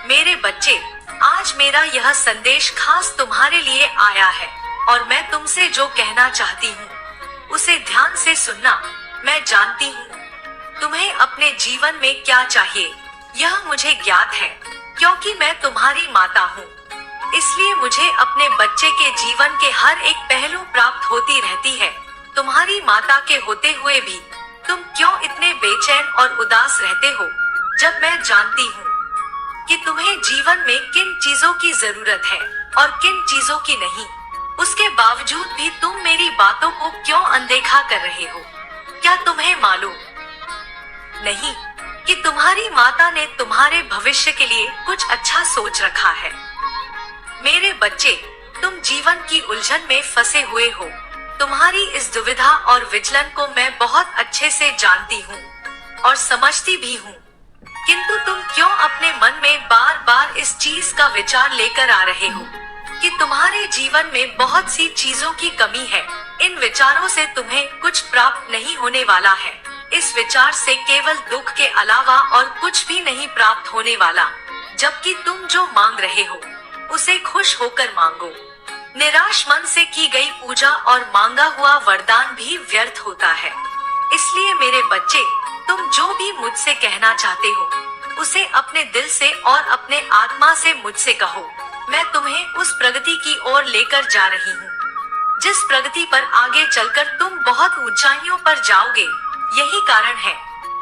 मेरे बच्चे, आज मेरा यह संदेश खास तुम्हारे लिए आया है और मैं तुमसे जो कहना चाहती हूँ उसे ध्यान से सुनना। मैं जानती हूँ तुम्हें अपने जीवन में क्या चाहिए, यह मुझे ज्ञात है, क्योंकि मैं तुम्हारी माता हूँ। इसलिए मुझे अपने बच्चे के जीवन के हर एक पहलू प्राप्त होती रहती है। तुम्हारी माता के होते हुए भी तुम क्यों इतने बेचैन और उदास रहते हो, जब मैं जानती हूँ कि तुम्हें जीवन में किन चीजों की जरूरत है और किन चीजों की नहीं। उसके बावजूद भी तुम मेरी बातों को क्यों अनदेखा कर रहे हो? क्या तुम्हें मालूम नहीं कि तुम्हारी माता ने तुम्हारे भविष्य के लिए कुछ अच्छा सोच रखा है? मेरे बच्चे, तुम जीवन की उलझन में फंसे हुए हो। तुम्हारी इस दुविधा और विचलन को मैं बहुत अच्छे से जानती हूँ और समझती भी हूँ, किंतु तुम क्यों अपने मन में बार बार इस चीज का विचार लेकर आ रहे हो कि तुम्हारे जीवन में बहुत सी चीजों की कमी है। इन विचारों से तुम्हें कुछ प्राप्त नहीं होने वाला है। इस विचार से केवल दुख के अलावा और कुछ भी नहीं प्राप्त होने वाला, जबकि तुम जो मांग रहे हो उसे खुश होकर मांगो। निराश मन से की गई पूजा और मांगा हुआ वरदान भी व्यर्थ होता है। इसलिए मेरे बच्चे, तुम जो भी मुझसे कहना चाहते हो उसे अपने दिल से और अपने आत्मा से मुझसे कहो। मैं तुम्हें उस प्रगति की ओर लेकर जा रही हूँ, जिस प्रगति पर आगे चलकर तुम बहुत ऊंचाइयों पर जाओगे। यही कारण है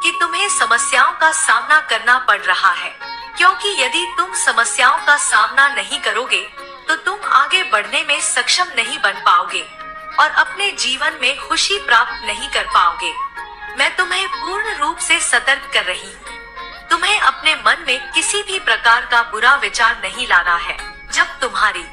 कि तुम्हें समस्याओं का सामना करना पड़ रहा है, क्योंकि यदि तुम समस्याओं का सामना नहीं करोगे तो तुम आगे बढ़ने में सक्षम नहीं बन पाओगे और अपने जीवन में खुशी प्राप्त नहीं कर पाओगे। मैं तुम्हें पूर्ण रूप से सतर्क कर रही हूँ। तुम्हें अपने मन में किसी भी प्रकार का बुरा विचार नहीं लाना है। जब तुम्हारी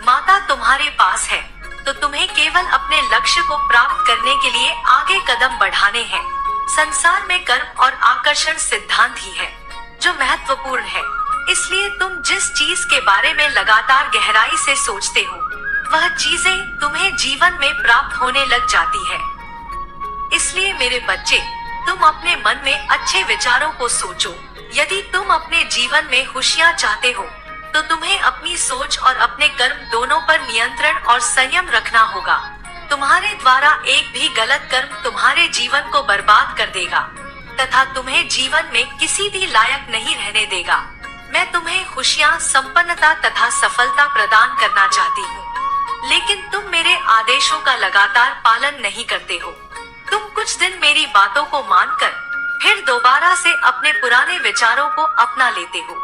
माता तुम्हारे पास है तो तुम्हें केवल अपने लक्ष्य को प्राप्त करने के लिए आगे कदम बढ़ाने हैं। संसार में कर्म और आकर्षण सिद्धांत ही है जो महत्वपूर्ण है। इसलिए तुम जिस चीज के बारे में लगातार गहराई से सोचते हो वह चीजें तुम्हें जीवन में प्राप्त होने लग जाती है। इसलिए मेरे बच्चे, तुम अपने मन में अच्छे विचारों को सोचो। यदि तुम अपने जीवन में खुशियाँ चाहते हो तो तुम्हें अपनी सोच और अपने कर्म दोनों पर नियंत्रण और संयम रखना होगा। तुम्हारे द्वारा एक भी गलत कर्म तुम्हारे जीवन को बर्बाद कर देगा तथा तुम्हें जीवन में किसी भी लायक नहीं रहने देगा। मैं तुम्हें खुशियाँ, संपन्नता तथा सफलता प्रदान करना चाहती हूँ, लेकिन तुम मेरे आदेशों का लगातार पालन नहीं करते हो। तुम कुछ दिन मेरी बातों को मानकर फिर दोबारा से अपने पुराने विचारों को अपना लेते हो।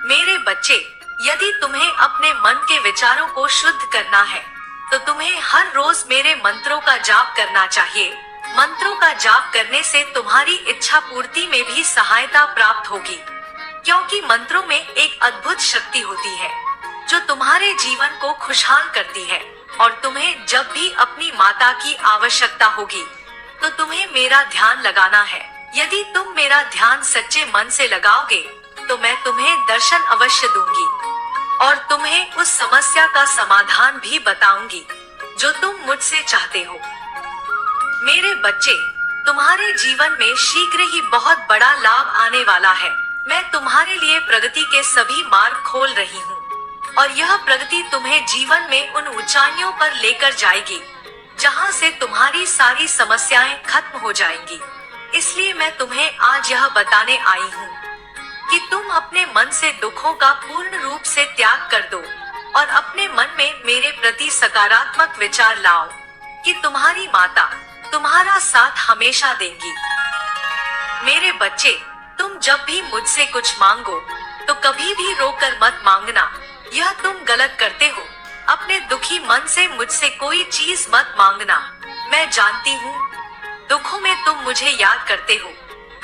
मेरे बच्चे, यदि तुम्हें अपने मन के विचारों को शुद्ध करना है तो तुम्हें हर रोज मेरे मंत्रों का जाप करना चाहिए। मंत्रों का जाप करने से तुम्हारी इच्छा पूर्ति में भी सहायता प्राप्त होगी, क्योंकि मंत्रों में एक अद्भुत शक्ति होती है जो तुम्हारे जीवन को खुशहाल करती है। और तुम्हें जब भी अपनी माता की आवश्यकता होगी तो तुम्हें मेरा ध्यान लगाना है। यदि तुम मेरा ध्यान सच्चे मन से लगाओगे तो मैं तुम्हें दर्शन अवश्य दूंगी और तुम्हें उस समस्या का समाधान भी बताऊंगी जो तुम मुझसे चाहते हो। मेरे बच्चे, तुम्हारे जीवन में शीघ्र ही बहुत बड़ा लाभ आने वाला है। मैं तुम्हारे लिए प्रगति के सभी मार्ग खोल रही हूँ और यह प्रगति तुम्हें जीवन में उन ऊंचाइयों पर लेकर जाएगी जहाँ से तुम्हारी सारी समस्याएं खत्म हो जाएंगी। इसलिए मैं तुम्हें आज यह बताने आई हूँ कि तुम अपने मन से दुखों का पूर्ण रूप से त्याग कर दो और अपने मन में मेरे प्रति सकारात्मक विचार लाओ कि तुम्हारी माता तुम्हारा साथ हमेशा देंगी। मेरे बच्चे, तुम जब भी मुझसे कुछ मांगो तो कभी भी रोकर मत मांगना। यह तुम गलत करते हो। अपने दुखी मन से मुझसे कोई चीज मत मांगना। मैं जानती हूँ दुखों में तुम मुझे याद करते हो,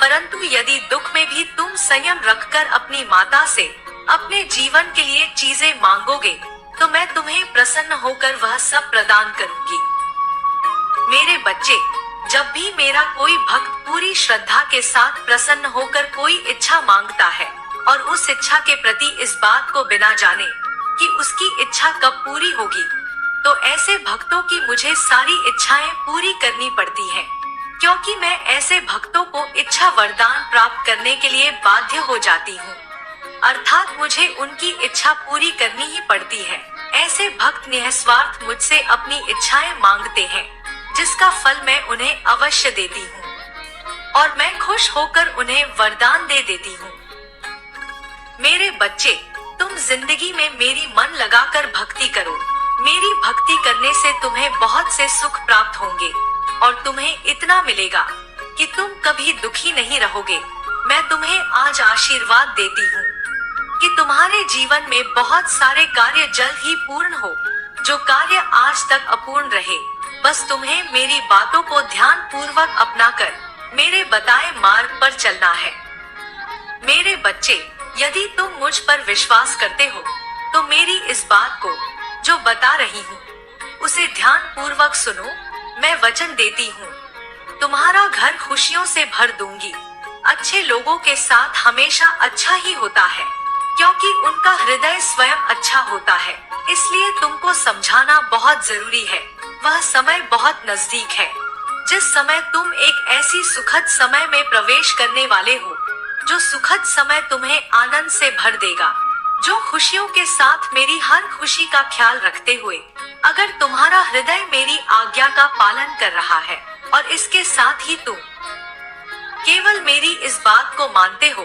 परंतु यदि दुख में भी तुम संयम रखकर अपनी माता से अपने जीवन के लिए चीजें मांगोगे तो मैं तुम्हें प्रसन्न होकर वह सब प्रदान करूंगी। मेरे बच्चे, जब भी मेरा कोई भक्त पूरी श्रद्धा के साथ प्रसन्न होकर कोई इच्छा मांगता है और उस इच्छा के प्रति इस बात को बिना जाने कि उसकी इच्छा कब पूरी होगी, तो ऐसे भक्तों की मुझे सारी इच्छाएं पूरी करनी पड़ती हैं, क्योंकि मैं ऐसे भक्तों को इच्छा वरदान प्राप्त करने के लिए बाध्य हो जाती हूँ। अर्थात मुझे उनकी इच्छा पूरी करनी ही पड़ती है। ऐसे भक्त निस्वार्थ मुझसे अपनी इच्छाएं मांगते हैं, जिसका फल मैं उन्हें अवश्य देती हूँ और मैं खुश होकर उन्हें वरदान दे देती हूँ। मेरे बच्चे, तुम जिंदगी में मेरी मन लगाकर भक्ति करो। मेरी भक्ति करने से तुम्हें बहुत से सुख प्राप्त होंगे और तुम्हें इतना मिलेगा कि तुम कभी दुखी नहीं रहोगे। मैं तुम्हें आज आशीर्वाद देती हूँ कि तुम्हारे जीवन में बहुत सारे कार्य जल्द ही पूर्ण हो। जो कार्य आज तक अपूर्ण रहे, बस तुम्हें मेरी बातों को ध्यान पूर्वक अपनाकर मेरे बताए मार्ग पर चलना है। मेरे बच्चे, यदि तुम मुझ पर विश्वास करते हो तो मेरी इस बात को जो बता रही हूँ उसे ध्यान पूर्वक सुनो। मैं वचन देती हूँ तुम्हारा घर खुशियों से भर दूंगी। अच्छे लोगों के साथ हमेशा अच्छा ही होता है, क्योंकि उनका हृदय स्वयं अच्छा होता है। इसलिए तुमको समझाना बहुत जरूरी है। वह समय बहुत नजदीक है जिस समय तुम एक ऐसी सुखद समय में प्रवेश करने वाले हो जो सुखद समय तुम्हें आनंद से भर देगा। जो खुशियों के साथ मेरी हर खुशी का ख्याल रखते हुए अगर तुम्हारा हृदय मेरी आज्ञा का पालन कर रहा है और इसके साथ ही तुम केवल मेरी इस बात को मानते हो,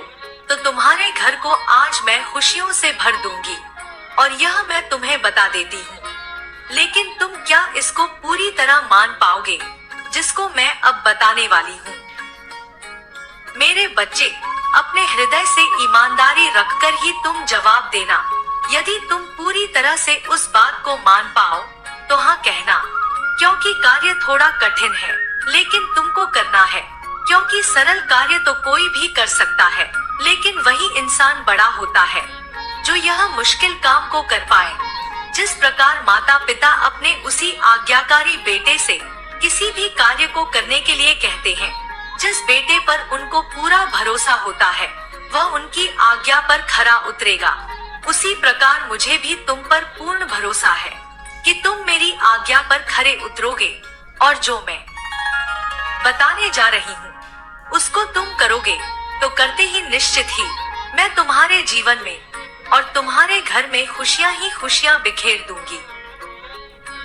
तो तुम्हारे घर को आज मैं खुशियों से भर दूंगी। और यह मैं तुम्हें बता देती हूँ, लेकिन तुम क्या इसको पूरी तरह मान पाओगे जिसको मैं अब बताने वाली हूँ? मेरे बच्चे, अपने हृदय से ईमानदारी रखकर ही तुम जवाब देना। यदि तुम पूरी तरह से उस बात को मान पाओ तो हाँ कहना, क्योंकि कार्य थोड़ा कठिन है लेकिन तुमको करना है। क्योंकि सरल कार्य तो कोई भी कर सकता है, लेकिन वही इंसान बड़ा होता है जो यह मुश्किल काम को कर पाए। जिस प्रकार माता पिता अपने उसी आज्ञाकारी बेटे से किसी भी कार्य को करने के लिए कहते हैं, जिस बेटे पर उनको पूरा भरोसा होता है वह उनकी आज्ञा पर खरा उतरेगा, उसी प्रकार मुझे भी तुम पर पूर्ण भरोसा है कि तुम मेरी आज्ञा पर खरे उतरोगे और जो मैं बताने जा रही हूँ उसको तुम करोगे तो करते ही निश्चित ही मैं तुम्हारे जीवन में और तुम्हारे घर में खुशियाँ ही खुशियाँ बिखेर दूंगी।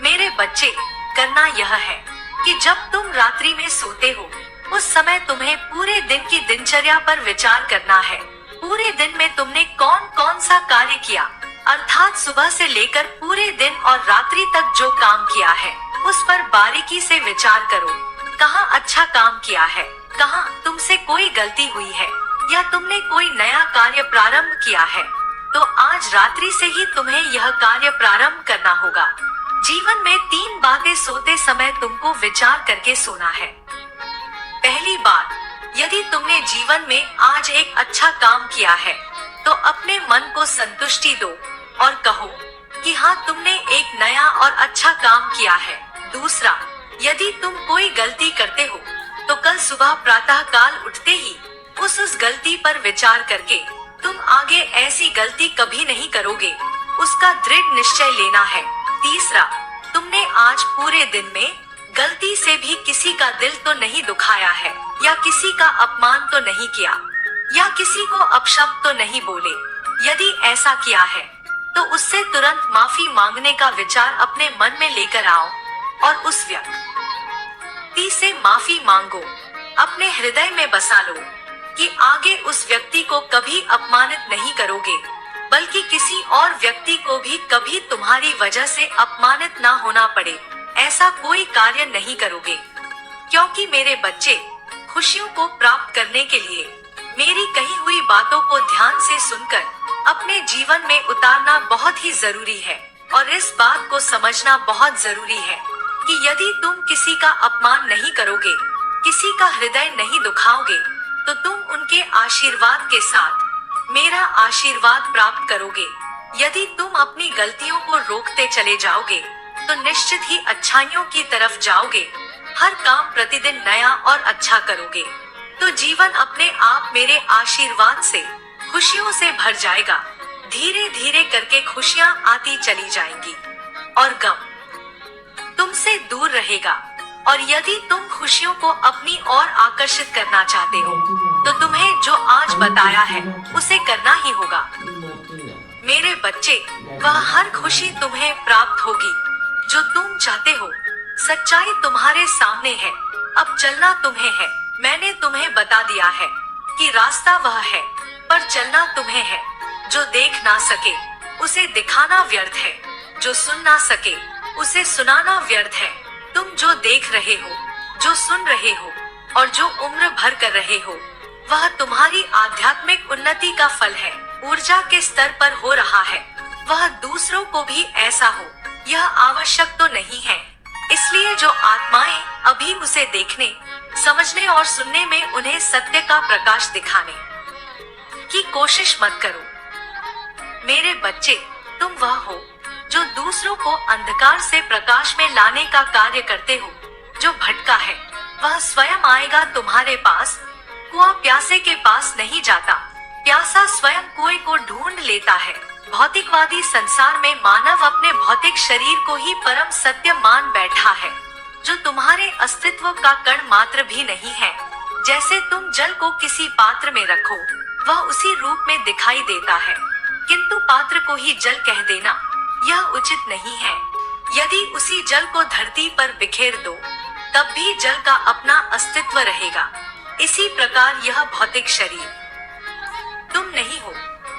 मेरे बच्चे, करना यह है कि जब तुम रात्रि में सोते हो उस समय तुम्हें पूरे दिन की दिनचर्या पर विचार करना है। पूरे दिन में तुमने कौन कौन सा कार्य किया, अर्थात सुबह से लेकर पूरे दिन और रात्रि तक जो काम किया है उस पर बारीकी से विचार करो। कहाँ अच्छा काम किया है, कहाँ तुमसे कोई गलती हुई है या तुमने कोई नया कार्य प्रारंभ किया है, तो आज रात्रि से ही तुम्हें यह कार्य प्रारंभ करना होगा। जीवन में 3 बातें सोते समय तुमको विचार करके सोना है। पहली बात, यदि तुमने जीवन में आज एक अच्छा काम किया है तो अपने मन को संतुष्टि दो और कहो कि हाँ तुमने एक नया और अच्छा काम किया है। दूसरा, यदि तुम कोई गलती करते हो तो कल सुबह प्रातः काल उठते ही उस गलती पर विचार करके तुम आगे ऐसी गलती कभी नहीं करोगे, उसका दृढ़ निश्चय लेना है। तीसरा, तुमने आज पूरे दिन में गलती से भी किसी का दिल तो नहीं दुखाया है या किसी का अपमान तो नहीं किया या किसी को अपशब्द तो नहीं बोले। यदि ऐसा किया है तो उससे तुरंत माफी मांगने का विचार अपने मन में लेकर आओ और उस व्यक्ति से माफी मांगो। अपने हृदय में बसा लो कि आगे उस व्यक्ति को कभी अपमानित नहीं करोगे, बल्कि किसी और व्यक्ति को भी कभी तुम्हारी वजह से अपमानित ना होना पड़े ऐसा कोई कार्य नहीं करोगे। क्योंकि मेरे बच्चे, खुशियों को प्राप्त करने के लिए मेरी कही हुई बातों को ध्यान से सुनकर अपने जीवन में उतारना बहुत ही जरूरी है और इस बात को समझना बहुत जरूरी है कि यदि तुम किसी का अपमान नहीं करोगे, किसी का हृदय नहीं दुखाओगे, तो तुम उनके आशीर्वाद के साथ मेरा आशीर्वाद प्राप्त करोगे। यदि तुम अपनी गलतियों को रोकते चले जाओगे तो निश्चित ही अच्छाइयों की तरफ जाओगे, हर काम प्रतिदिन नया और अच्छा करोगे, तो जीवन अपने आप मेरे आशीर्वाद से खुशियों से भर जाएगा। धीरे धीरे करके खुशियाँ आती चली जाएंगी और गम तुमसे दूर रहेगा। और यदि तुम खुशियों को अपनी ओर आकर्षित करना चाहते हो तो तुम्हें जो आज बताया है उसे करना ही होगा। मेरे बच्चे, वह हर खुशी तुम्हें प्राप्त होगी जो तुम चाहते हो। सच्चाई तुम्हारे सामने है, अब चलना तुम्हें है। मैंने तुम्हें बता दिया है कि रास्ता वह है, पर चलना तुम्हें है। जो देख ना सके उसे दिखाना व्यर्थ है, जो सुन ना सके उसे सुनाना व्यर्थ है। तुम जो देख रहे हो, जो सुन रहे हो और जो उम्र भर कर रहे हो, वह तुम्हारी आध्यात्मिक उन्नति का फल है। ऊर्जा के स्तर पर हो रहा है, वह दूसरों को भी ऐसा हो, यह आवश्यक तो नहीं है। इसलिए जो आत्माएं अभी उसे देखने, समझने और सुनने में उन्हें सत्य का प्रकाश दिखाने की कोशिश मत करो। मेरे बच्चे, तुम वह हो जो दूसरों को अंधकार से प्रकाश में लाने का कार्य करते हो। जो भटका है वह स्वयं आएगा तुम्हारे पास। कुआं प्यासे के पास नहीं जाता, प्यासा स्वयं कुएं को ढूंढ लेता है। भौतिकवादी संसार में मानव अपने भौतिक शरीर को ही परम सत्य मान बैठा है, जो तुम्हारे अस्तित्व का कण मात्र भी नहीं है। जैसे तुम जल को किसी पात्र में रखो, वह उसी रूप में दिखाई देता है, किंतु पात्र को ही जल कह देना यह उचित नहीं है। यदि उसी जल को धरती पर बिखेर दो, तब भी जल का अपना अस्तित्व रहेगा। इसी प्रकार यह भौतिक शरीर तुम नहीं हो,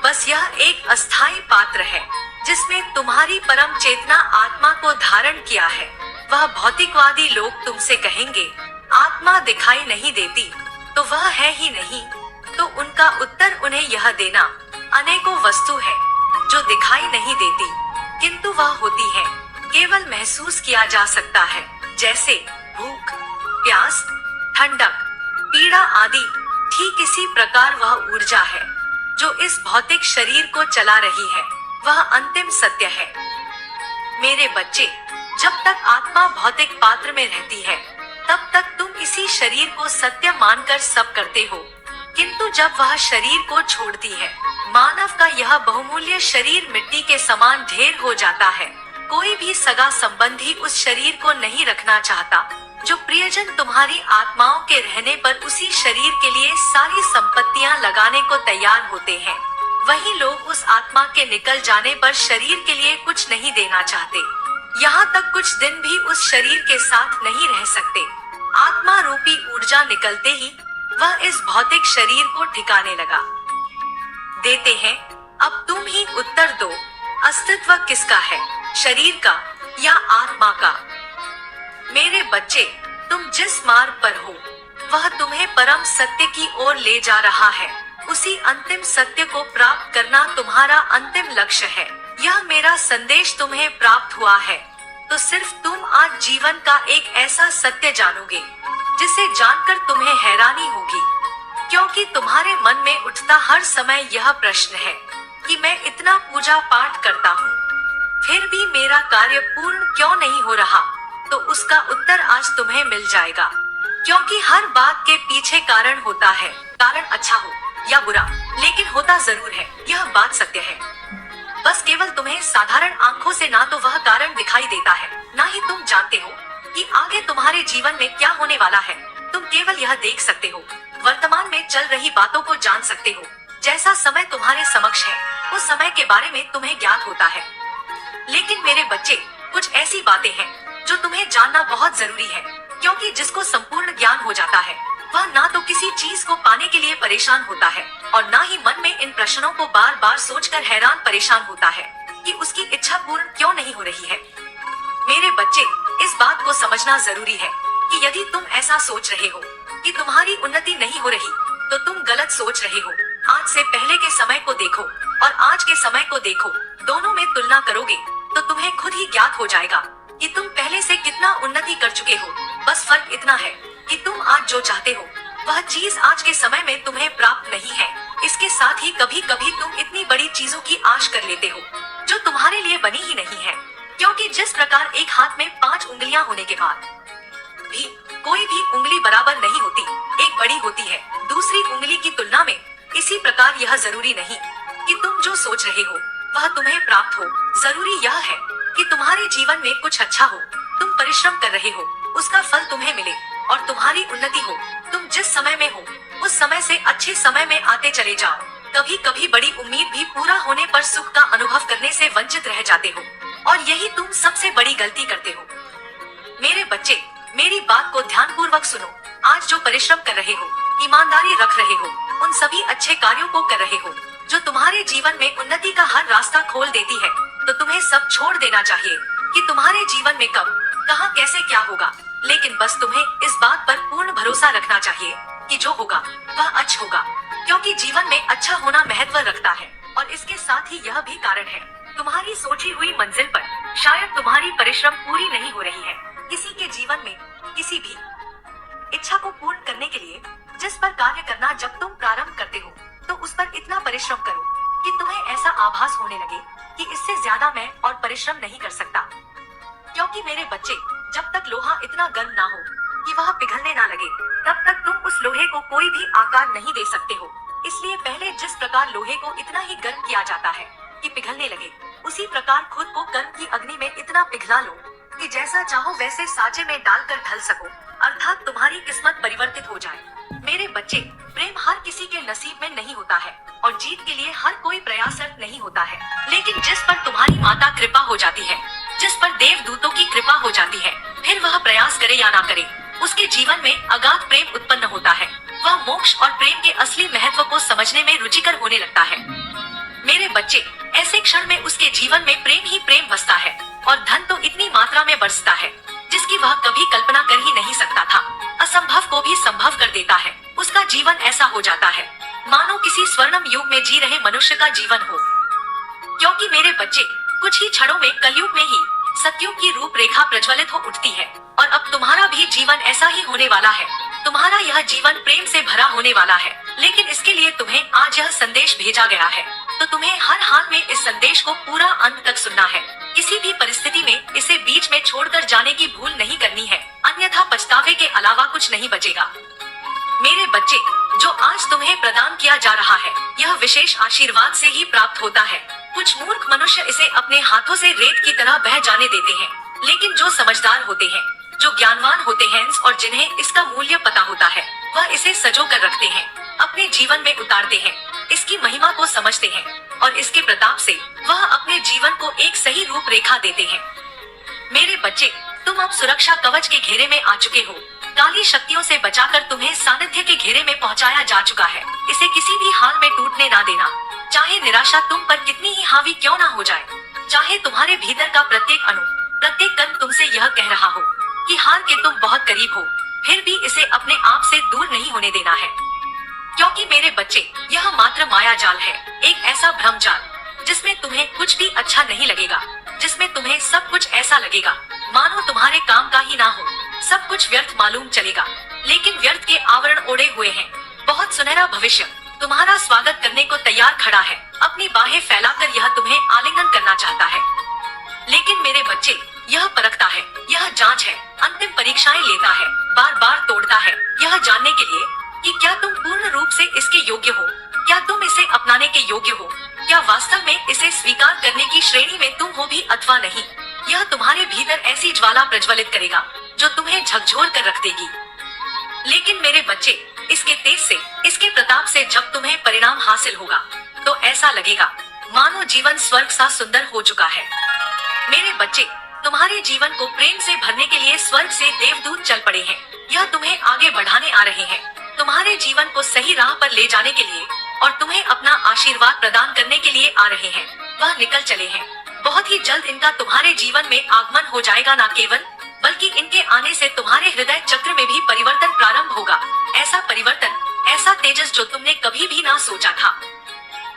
बस यह एक अस्थायी पात्र है जिसमें तुम्हारी परम चेतना आत्मा को धारण किया है। वह भौतिकवादी लोग तुमसे कहेंगे आत्मा दिखाई नहीं देती, तो वह है ही नहीं। तो उनका उत्तर उन्हें यह देना, अनेकों वस्तु है जो दिखाई नहीं देती किंतु वह होती है, केवल महसूस किया जा सकता है, जैसे भूख, प्यास, ठंडक, पीड़ा आदि। ठीक इसी प्रकार वह ऊर्जा है जो इस भौतिक शरीर को चला रही है, वह अंतिम सत्य है। मेरे बच्चे, जब तक आत्मा भौतिक पात्र में रहती है तब तक तुम इसी शरीर को सत्य मानकर सब करते हो, किंतु जब वह शरीर को छोड़ती है, मानव का यह बहुमूल्य शरीर मिट्टी के समान ढेर हो जाता है। कोई भी सगा संबंधी उस शरीर को नहीं रखना चाहता। जो प्रियजन तुम्हारी आत्माओं के रहने पर उसी शरीर के लिए सारी संपत्तियां लगाने को तैयार होते हैं, वही लोग उस आत्मा के निकल जाने पर शरीर के लिए कुछ नहीं देना चाहते। यहाँ तक कुछ दिन भी उस शरीर के साथ नहीं रह सकते। आत्मा रूपी ऊर्जा निकलते ही वह इस भौतिक शरीर को ठिकाने लगा देते हैं। अब तुम ही उत्तर दो, अस्तित्व किसका है, शरीर का या आत्मा का? मेरे बच्चे, तुम जिस मार्ग पर हो वह तुम्हें परम सत्य की ओर ले जा रहा है। उसी अंतिम सत्य को प्राप्त करना तुम्हारा अंतिम लक्ष्य है। यह मेरा संदेश तुम्हें प्राप्त हुआ है तो सिर्फ तुम आज जीवन का एक ऐसा सत्य जानोगे जिसे जानकर तुम्हें हैरानी होगी, क्योंकि तुम्हारे मन में उठता हर समय यह प्रश्न है कि मैं इतना पूजा पाठ करता हूँ फिर भी मेरा कार्य पूर्ण क्यों नहीं हो रहा। तो उसका उत्तर आज तुम्हें मिल जाएगा, क्योंकि हर बात के पीछे कारण होता है। कारण अच्छा हो या बुरा, लेकिन होता जरूर है, यह बात सत्य है। बस केवल तुम्हें साधारण आंखों से ना तो वह कारण दिखाई देता है, ना ही तुम जानते हो कि आगे तुम्हारे जीवन में क्या होने वाला है। तुम केवल यह देख सकते हो, वर्तमान में चल रही बातों को जान सकते हो। जैसा समय तुम्हारे समक्ष है उस समय के बारे में तुम्हें ज्ञात होता है। लेकिन मेरे बच्चे, कुछ ऐसी बातें हैं जो तुम्हें जानना बहुत जरूरी है, क्योंकि जिसको संपूर्ण ज्ञान हो जाता है वह ना तो किसी चीज को पाने के लिए परेशान होता है और ना ही मन में इन प्रश्नों को बार बार सोचकर हैरान परेशान होता है कि उसकी इच्छा पूर्ण क्यों नहीं हो रही है। मेरे बच्चे, इस बात को समझना जरूरी है कि यदि तुम ऐसा सोच रहे हो कि तुम्हारी उन्नति नहीं हो रही तो तुम गलत सोच रहे हो। आज से पहले के समय को देखो और आज के समय को देखो, दोनों में तुलना करोगे तो तुम्हें खुद ही ज्ञात हो जाएगा कि तुम पहले से कितना उन्नति कर चुके हो। बस फर्क इतना है कि तुम आज जो चाहते हो वह चीज आज के समय में तुम्हें प्राप्त नहीं है। इसके साथ ही कभी कभी तुम इतनी बड़ी चीजों की आश कर लेते हो जो तुम्हारे लिए बनी ही नहीं है, क्योंकि जिस प्रकार एक हाथ में 5 उंगलियां होने के बाद भी कोई भी उंगली बराबर नहीं होती, एक बड़ी होती है दूसरी उंगली की तुलना में, इसी प्रकार यह जरूरी नहीं कि तुम जो सोच रहे हो वह तुम्हें प्राप्त हो। जरूरी यह है कि तुम्हारे जीवन में कुछ अच्छा हो, तुम परिश्रम कर रहे हो, उसका फल तुम्हें मिले और तुम्हारी उन्नति हो। तुम जिस समय में हो उस समय से अच्छे समय में आते चले जाओ। कभी कभी बड़ी उम्मीद भी पूरा होने पर सुख का अनुभव करने से वंचित रह जाते हो और यही तुम सबसे बड़ी गलती करते हो। मेरे बच्चे, मेरी बात को ध्यानपूर्वक सुनो। आज जो परिश्रम कर रहे हो, ईमानदारी रख रहे हो, उन सभी अच्छे कार्यों को कर रहे हो जो तुम्हारे जीवन में उन्नति का हर रास्ता खोल देती है, तो तुम्हें सब छोड़ देना चाहिए कि तुम्हारे जीवन में कब, कहां, कैसे क्या होगा। लेकिन बस तुम्हें इस बात पर पूर्ण भरोसा रखना चाहिए कि जो होगा वह अच्छा होगा, क्योंकि जीवन में अच्छा होना महत्व रखता है। और इसके साथ ही यह भी कारण है, तुम्हारी सोची हुई मंजिल पर शायद तुम्हारी परिश्रम पूरी नहीं हो रही है। किसी के जीवन में किसी भी इच्छा को पूर्ण करने के लिए जिस पर कार्य करना जब तुम प्रारंभ करते हो तो उस पर इतना परिश्रम करो कि तुम्हें ऐसा आभास होने लगे कि इससे ज्यादा मैं और परिश्रम नहीं कर सकता। क्योंकि मेरे बच्चे, जब तक लोहा इतना गर्म ना हो कि वह पिघलने ना लगे, तब तक तुम उस लोहे को कोई भी आकार नहीं दे सकते हो। इसलिए पहले जिस प्रकार लोहे को इतना ही गर्म किया जाता है कि पिघलने लगे, उसी प्रकार खुद को कर्म की अग्नि में इतना पिघला लो कि जैसा चाहो वैसे साँचे में डालकर ढल सको, अर्थात तुम्हारी किस्मत परिवर्तित हो जाए। मेरे बच्चे, प्रेम हर किसी के नसीब में नहीं होता है और जीत के लिए हर कोई प्रयासरत नहीं होता है। लेकिन जिस पर तुम्हारी माता कृपा हो जाती है, जिस पर देवदूतों की कृपा हो जाती है, फिर वह प्रयास करे या ना करे, उसके जीवन में अगाध प्रेम उत्पन्न होता है। वह मोक्ष और प्रेम के असली महत्व को समझने में रुचिकर होने लगता है। मेरे बच्चे, ऐसे क्षण में उसके जीवन में प्रेम ही प्रेम बसता है और धन तो इतनी मात्रा में बरसता है जिसकी वह कभी कल्पना कर ही नहीं सकता था। असंभव को भी संभव कर देता है। उसका जीवन ऐसा हो जाता है मानो किसी स्वर्णिम युग में जी रहे मनुष्य का जीवन हो। क्योंकि मेरे बच्चे, कुछ ही क्षणों में कलयुग में ही सतयुग की रूपरेखा प्रज्वलित हो उठती है और अब तुम्हारा भी जीवन ऐसा ही होने वाला है। तुम्हारा यह जीवन प्रेम से भरा होने वाला है, लेकिन इसके लिए तुम्हें आज यह संदेश भेजा गया है, तो तुम्हें हर हाल में इस संदेश को पूरा अंत तक सुनना है। किसी भी परिस्थिति में इसे बीच में छोड़कर जाने की भूल नहीं करनी है, अन्यथा पछतावे के अलावा कुछ नहीं बचेगा। मेरे बच्चे, जो आज तुम्हें प्रदान किया जा रहा है, यह विशेष आशीर्वाद से ही प्राप्त होता है। कुछ मूर्ख मनुष्य इसे अपने हाथों से रेत की तरह बह जाने देते हैं, लेकिन जो समझदार होते हैं, जो ज्ञानवान होते हैं और जिन्हें इसका मूल्य पता होता है, वह इसे सजो कर रखते हैं, अपने जीवन में उतारते हैं, इसकी महिमा को समझते हैं और इसके प्रताप से वह अपने जीवन को एक सही रूपरेखा देते हैं। मेरे बच्चे, तुम अब सुरक्षा कवच के घेरे में आ चुके हो। काली शक्तियों से बचाकर तुम्हें सानिध्य के घेरे में पहुंचाया जा चुका है। इसे किसी भी हाल में टूटने ना देना। चाहे निराशा तुम पर कितनी ही हावी क्यों ना हो जाए, चाहे तुम्हारे भीतर का प्रत्येक अणु, प्रत्येक कण तुमसे यह कह रहा हो कि हार के तुम बहुत करीब हो, फिर भी इसे अपने आप से दूर नहीं होने देना है। क्योंकि मेरे बच्चे, यह मात्र माया जाल है, एक ऐसा भ्रम जाल जिसमें तुम्हें कुछ भी अच्छा नहीं लगेगा, जिसमें तुम्हें सब कुछ ऐसा लगेगा मानो तुम्हारे काम का ही ना हो, सब कुछ व्यर्थ मालूम चलेगा, लेकिन व्यर्थ के आवरण ओढ़े हुए हैं। बहुत सुनहरा भविष्य तुम्हारा स्वागत करने को तैयार खड़ा है। अपनी बाहें फैलाकर यह तुम्हें आलिंगन करना चाहता है। लेकिन मेरे बच्चे, यह परखता है, यह जांच है, अंतिम परीक्षाएं लेता है, बार बार तोड़ता है, यह जानने के लिए कि क्या तुम पूर्ण रूप से इसके योग्य हो, क्या तुम इसे अपनाने के योग्य हो, क्या वास्तव में इसे स्वीकार करने की श्रेणी में तुम हो भी अथवा नहीं। यह तुम्हारे भीतर ऐसी ज्वाला प्रज्वलित करेगा जो तुम्हें झकझोर कर रख देगी। लेकिन मेरे बच्चे, इसके तेज से, इसके प्रताप से जब तुम्हें परिणाम हासिल होगा, तो ऐसा लगेगा मानो जीवन स्वर्ग सा सुंदर हो चुका है। मेरे बच्चे, तुम्हारे जीवन को प्रेम से भरने के लिए स्वर्ग से देवदूत चल पड़े हैं। यह तुम्हें आगे बढ़ाने आ रहे हैं, तुम्हारे जीवन को सही राह पर ले जाने के लिए और तुम्हें अपना आशीर्वाद प्रदान करने के लिए आ रहे हैं। वह निकल चले हैं। बहुत ही जल्द इनका तुम्हारे जीवन में आगमन हो जाएगा। न केवल, बल्कि इनके आने से तुम्हारे हृदय चक्र में भी परिवर्तन प्रारंभ होगा। ऐसा परिवर्तन, ऐसा तेजस जो तुमने कभी भी ना सोचा था।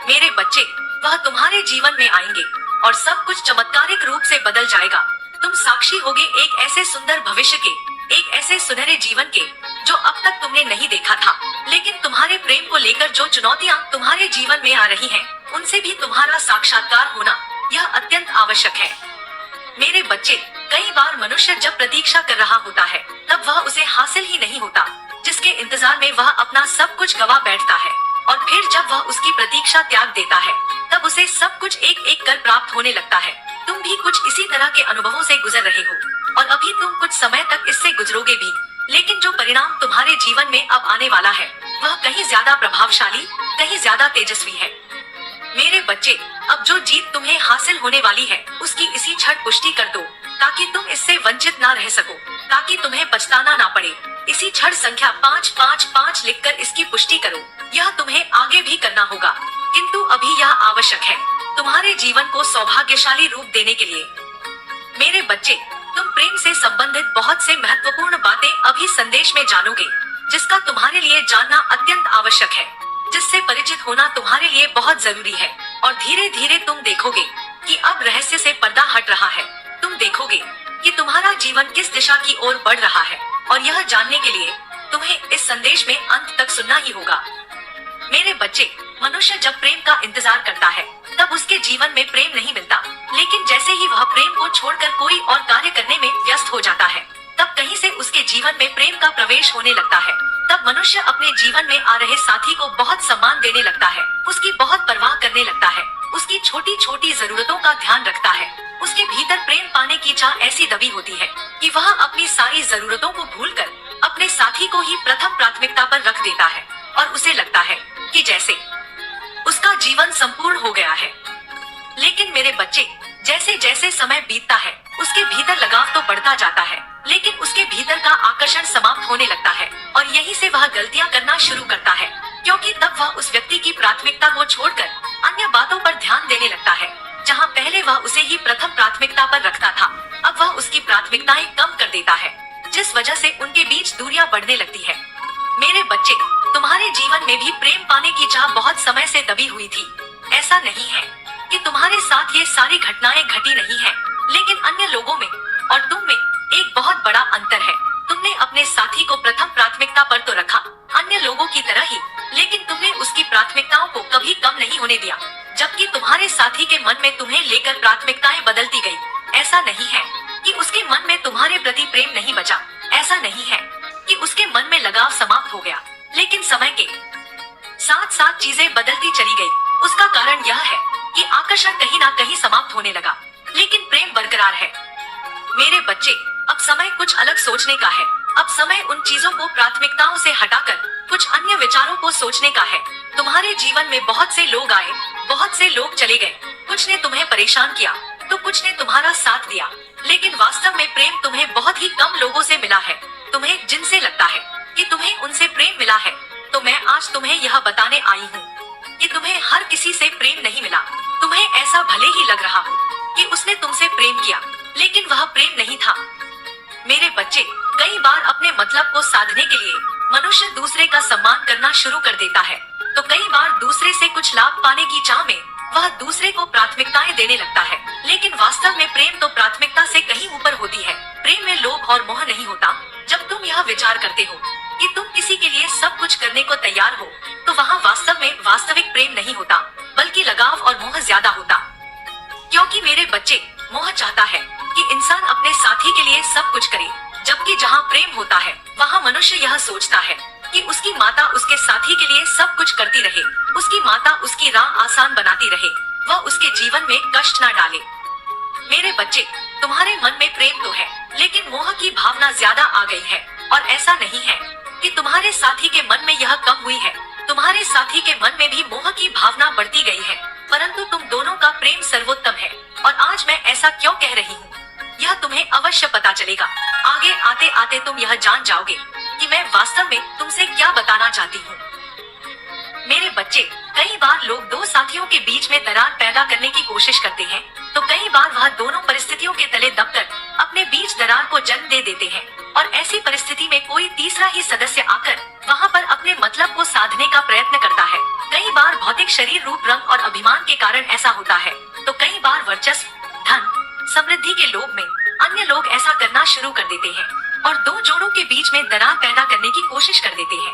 मेरे बच्चे, वह तुम्हारे जीवन में आएंगे और सब कुछ चमत्कारिक रूप से बदल जाएगा। तुम साक्षी होगे एक ऐसे सुंदर भविष्य के, एक ऐसे सुनहरे जीवन के जो अब तक तुमने नहीं देखा था। लेकिन तुम्हारे प्रेम को लेकर जो चुनौतियां तुम्हारे जीवन में आ रही हैं, उनसे भी तुम्हारा साक्षात्कार होना यह अत्यंत आवश्यक है। मेरे बच्चे, कई बार मनुष्य जब प्रतीक्षा कर रहा होता है, तब वह उसे हासिल ही नहीं होता, जिसके इंतजार में वह अपना सब कुछ गवा बैठता है। और फिर जब वह उसकी प्रतीक्षा त्याग देता है, तब उसे सब कुछ एक एक कर प्राप्त होने लगता है। तुम भी कुछ इसी तरह के अनुभवों से गुजर रहे हो और अभी तुम कुछ समय तक इससे गुजरोगे भी। लेकिन जो परिणाम तुम्हारे जीवन में अब आने वाला है, वह कहीं ज्यादा प्रभावशाली, कहीं ज्यादा तेजस्वी है। मेरे बच्चे, अब जो जीत तुम्हें हासिल होने वाली है, उसकी इसी क्षण पुष्टि कर दो, ताकि तुम इससे वंचित ना रह सको, ताकि तुम्हें पछताना ना पड़े। इसी क्षण संख्या 555 लिखकर इसकी पुष्टि करो। यह तुम्हें आगे भी करना होगा, किंतु अभी यह आवश्यक है तुम्हारे जीवन को सौभाग्यशाली रूप देने के लिए। मेरे बच्चे, तुम प्रेम से संबंधित बहुत से महत्वपूर्ण बातें अभी संदेश में जानोगे, जिसका तुम्हारे लिए जानना अत्यंत आवश्यक है, जिससे परिचित होना तुम्हारे लिए बहुत जरूरी है। और धीरे धीरे तुम देखोगे कि अब रहस्य से पर्दा हट रहा है। तुम देखोगे कि तुम्हारा जीवन किस दिशा की ओर बढ़ रहा है, और यह जानने के लिए तुम्हें इस संदेश में अंत तक सुनना ही होगा। मेरे बच्चे, मनुष्य जब प्रेम का इंतजार करता है, तब उसके जीवन में प्रेम नहीं मिलता। लेकिन जैसे ही वह प्रेम को छोड़कर कोई और कार्य करने में व्यस्त हो जाता है, तब कहीं से उसके जीवन में प्रेम का प्रवेश होने लगता है। तब मनुष्य अपने जीवन में आ रहे साथी को बहुत सम्मान देने लगता है, उसकी बहुत परवाह करने लगता है, उसकी छोटी छोटी जरूरतों का ध्यान रखता है। उसके भीतर प्रेम पाने की चाह ऐसी दबी होती है कि वह अपनी सारी जरूरतों को भूलकर अपने साथी को ही प्रथम प्राथमिकता पर रख देता है, और उसे लगता है कि जैसे उसका जीवन संपूर्ण हो गया है। लेकिन मेरे बच्चे, जैसे जैसे समय बीतता है, उसके भीतर लगाव तो बढ़ता जाता है, लेकिन उसके भीतर का आकर्षण समाप्त होने लगता है, और यहीं से वह गलतियां करना शुरू करता है, क्योंकि तब वह उस व्यक्ति की प्राथमिकता को छोड़कर अन्य बातों पर ध्यान देने लगता है। जहां पहले वह उसे ही प्रथम प्राथमिकता पर रखता था, अब वह उसकी प्राथमिकताएं कम कर देता है, जिस वजह से उनके बीच दूरियां बढ़ने लगती है। मेरे बच्चे, तुम्हारे जीवन में भी प्रेम पाने की चाह बहुत समय से दबी हुई थी। ऐसा नहीं है कि तुम्हारे साथ ये सारी घटनाएं घटी नहीं है, लेकिन अन्य लोगों में और तुम में एक बहुत बड़ा अंतर है। तुमने अपने साथी को प्रथम प्राथमिकता पर तो रखा, अन्य लोगों की तरह ही, लेकिन तुमने उसकी प्राथमिकताओं को कभी कम नहीं होने दिया, जबकि तुम्हारे साथी के मन में तुम्हें लेकर प्राथमिकताएं बदलती गई। ऐसा नहीं है कि उसके मन में तुम्हारे प्रति प्रेम नहीं बचा, ऐसा नहीं है कि उसके मन में लगाव समाप्त हो गया, लेकिन समय के साथ साथ चीजें बदलती चली गई। उसका कारण यह है कि आकर्षण कहीं ना कहीं समाप्त होने लगा, लेकिन प्रेम बरकरार है। मेरे बच्चे, अब समय कुछ अलग सोचने का है। अब समय उन चीजों को प्राथमिकताओं से हटाकर कुछ अन्य विचारों को सोचने का है। तुम्हारे जीवन में बहुत से लोग आए, बहुत से लोग चले गए। कुछ ने तुम्हें परेशान किया तो कुछ ने तुम्हारा साथ दिया, लेकिन वास्तव में प्रेम तुम्हें बहुत ही कम लोगों से मिला है। तुम्हें जिनसे लगता है कि तुम्हें उनसे प्रेम मिला है, तो मैं आज तुम्हें यह बताने आई हूँ कि तुम्हें हर किसी से प्रेम नहीं मिला। तुम्हें ऐसा भले ही लग रहा हो कि उसने तुमसे प्रेम किया, लेकिन वह प्रेम नहीं था। मेरे बच्चे, कई बार अपने मतलब को साधने के लिए मनुष्य दूसरे का सम्मान करना शुरू कर देता है, तो कई बार दूसरे से कुछ लाभ पाने की चाह में वह दूसरे को प्राथमिकताएं देने लगता है। लेकिन वास्तव में प्रेम तो प्राथमिकता से कहीं ऊपर होती है। प्रेम में लोभ और मोह नहीं होता। जब तुम यह विचार करते हो कि तुम किसी के लिए सब कुछ करने को तैयार हो, तो वहाँ वास्तव में वास्तविक प्रेम नहीं होता, बल्कि लगाव और मोह ज्यादा होता। क्योंकि मेरे बच्चे, मोह चाहता है कि इंसान अपने साथी के लिए सब कुछ करे, जबकि जहाँ प्रेम होता है वहाँ मनुष्य यह सोचता है कि उसकी माता उसके साथी के लिए सब कुछ करती रहे, उसकी माता उसकी राह आसान बनाती रहे, वह उसके जीवन में कष्ट न डाले। मेरे बच्चे, तुम्हारे मन में प्रेम तो है, लेकिन मोह की भावना ज्यादा आ गई है। और ऐसा नहीं है कि तुम्हारे साथी के मन में यह कम हुई है, तुम्हारे साथी के मन में भी मोह की भावना बढ़ती गई है, परंतु तुम दोनों का प्रेम सर्वोत्तम है। और आज मैं ऐसा क्यों कह रही हूँ, यह तुम्हें अवश्य पता चलेगा। आगे आते आते तुम यह जान जाओगे कि मैं वास्तव में तुमसे क्या बताना चाहती हूँ। मेरे बच्चे, कई बार लोग दो साथियों के बीच में दरार पैदा करने की कोशिश करते हैं, तो कई बार वह दोनों परिस्थितियों के तले दबकर अपने बीच दरार को जन्म दे देते हैं, और ऐसी परिस्थिति में कोई तीसरा ही सदस्य आकर वहाँ पर अपने मतलब को साधने का प्रयत्न करता है। कई बार भौतिक शरीर, रूप, रंग और अभिमान के कारण ऐसा होता है, तो कई बार वर्चस्व, धन, समृद्धि के लोभ में अन्य लोग ऐसा करना शुरू कर देते हैं और दो जोड़ों के बीच में दरार पैदा करने की कोशिश कर देते हैं।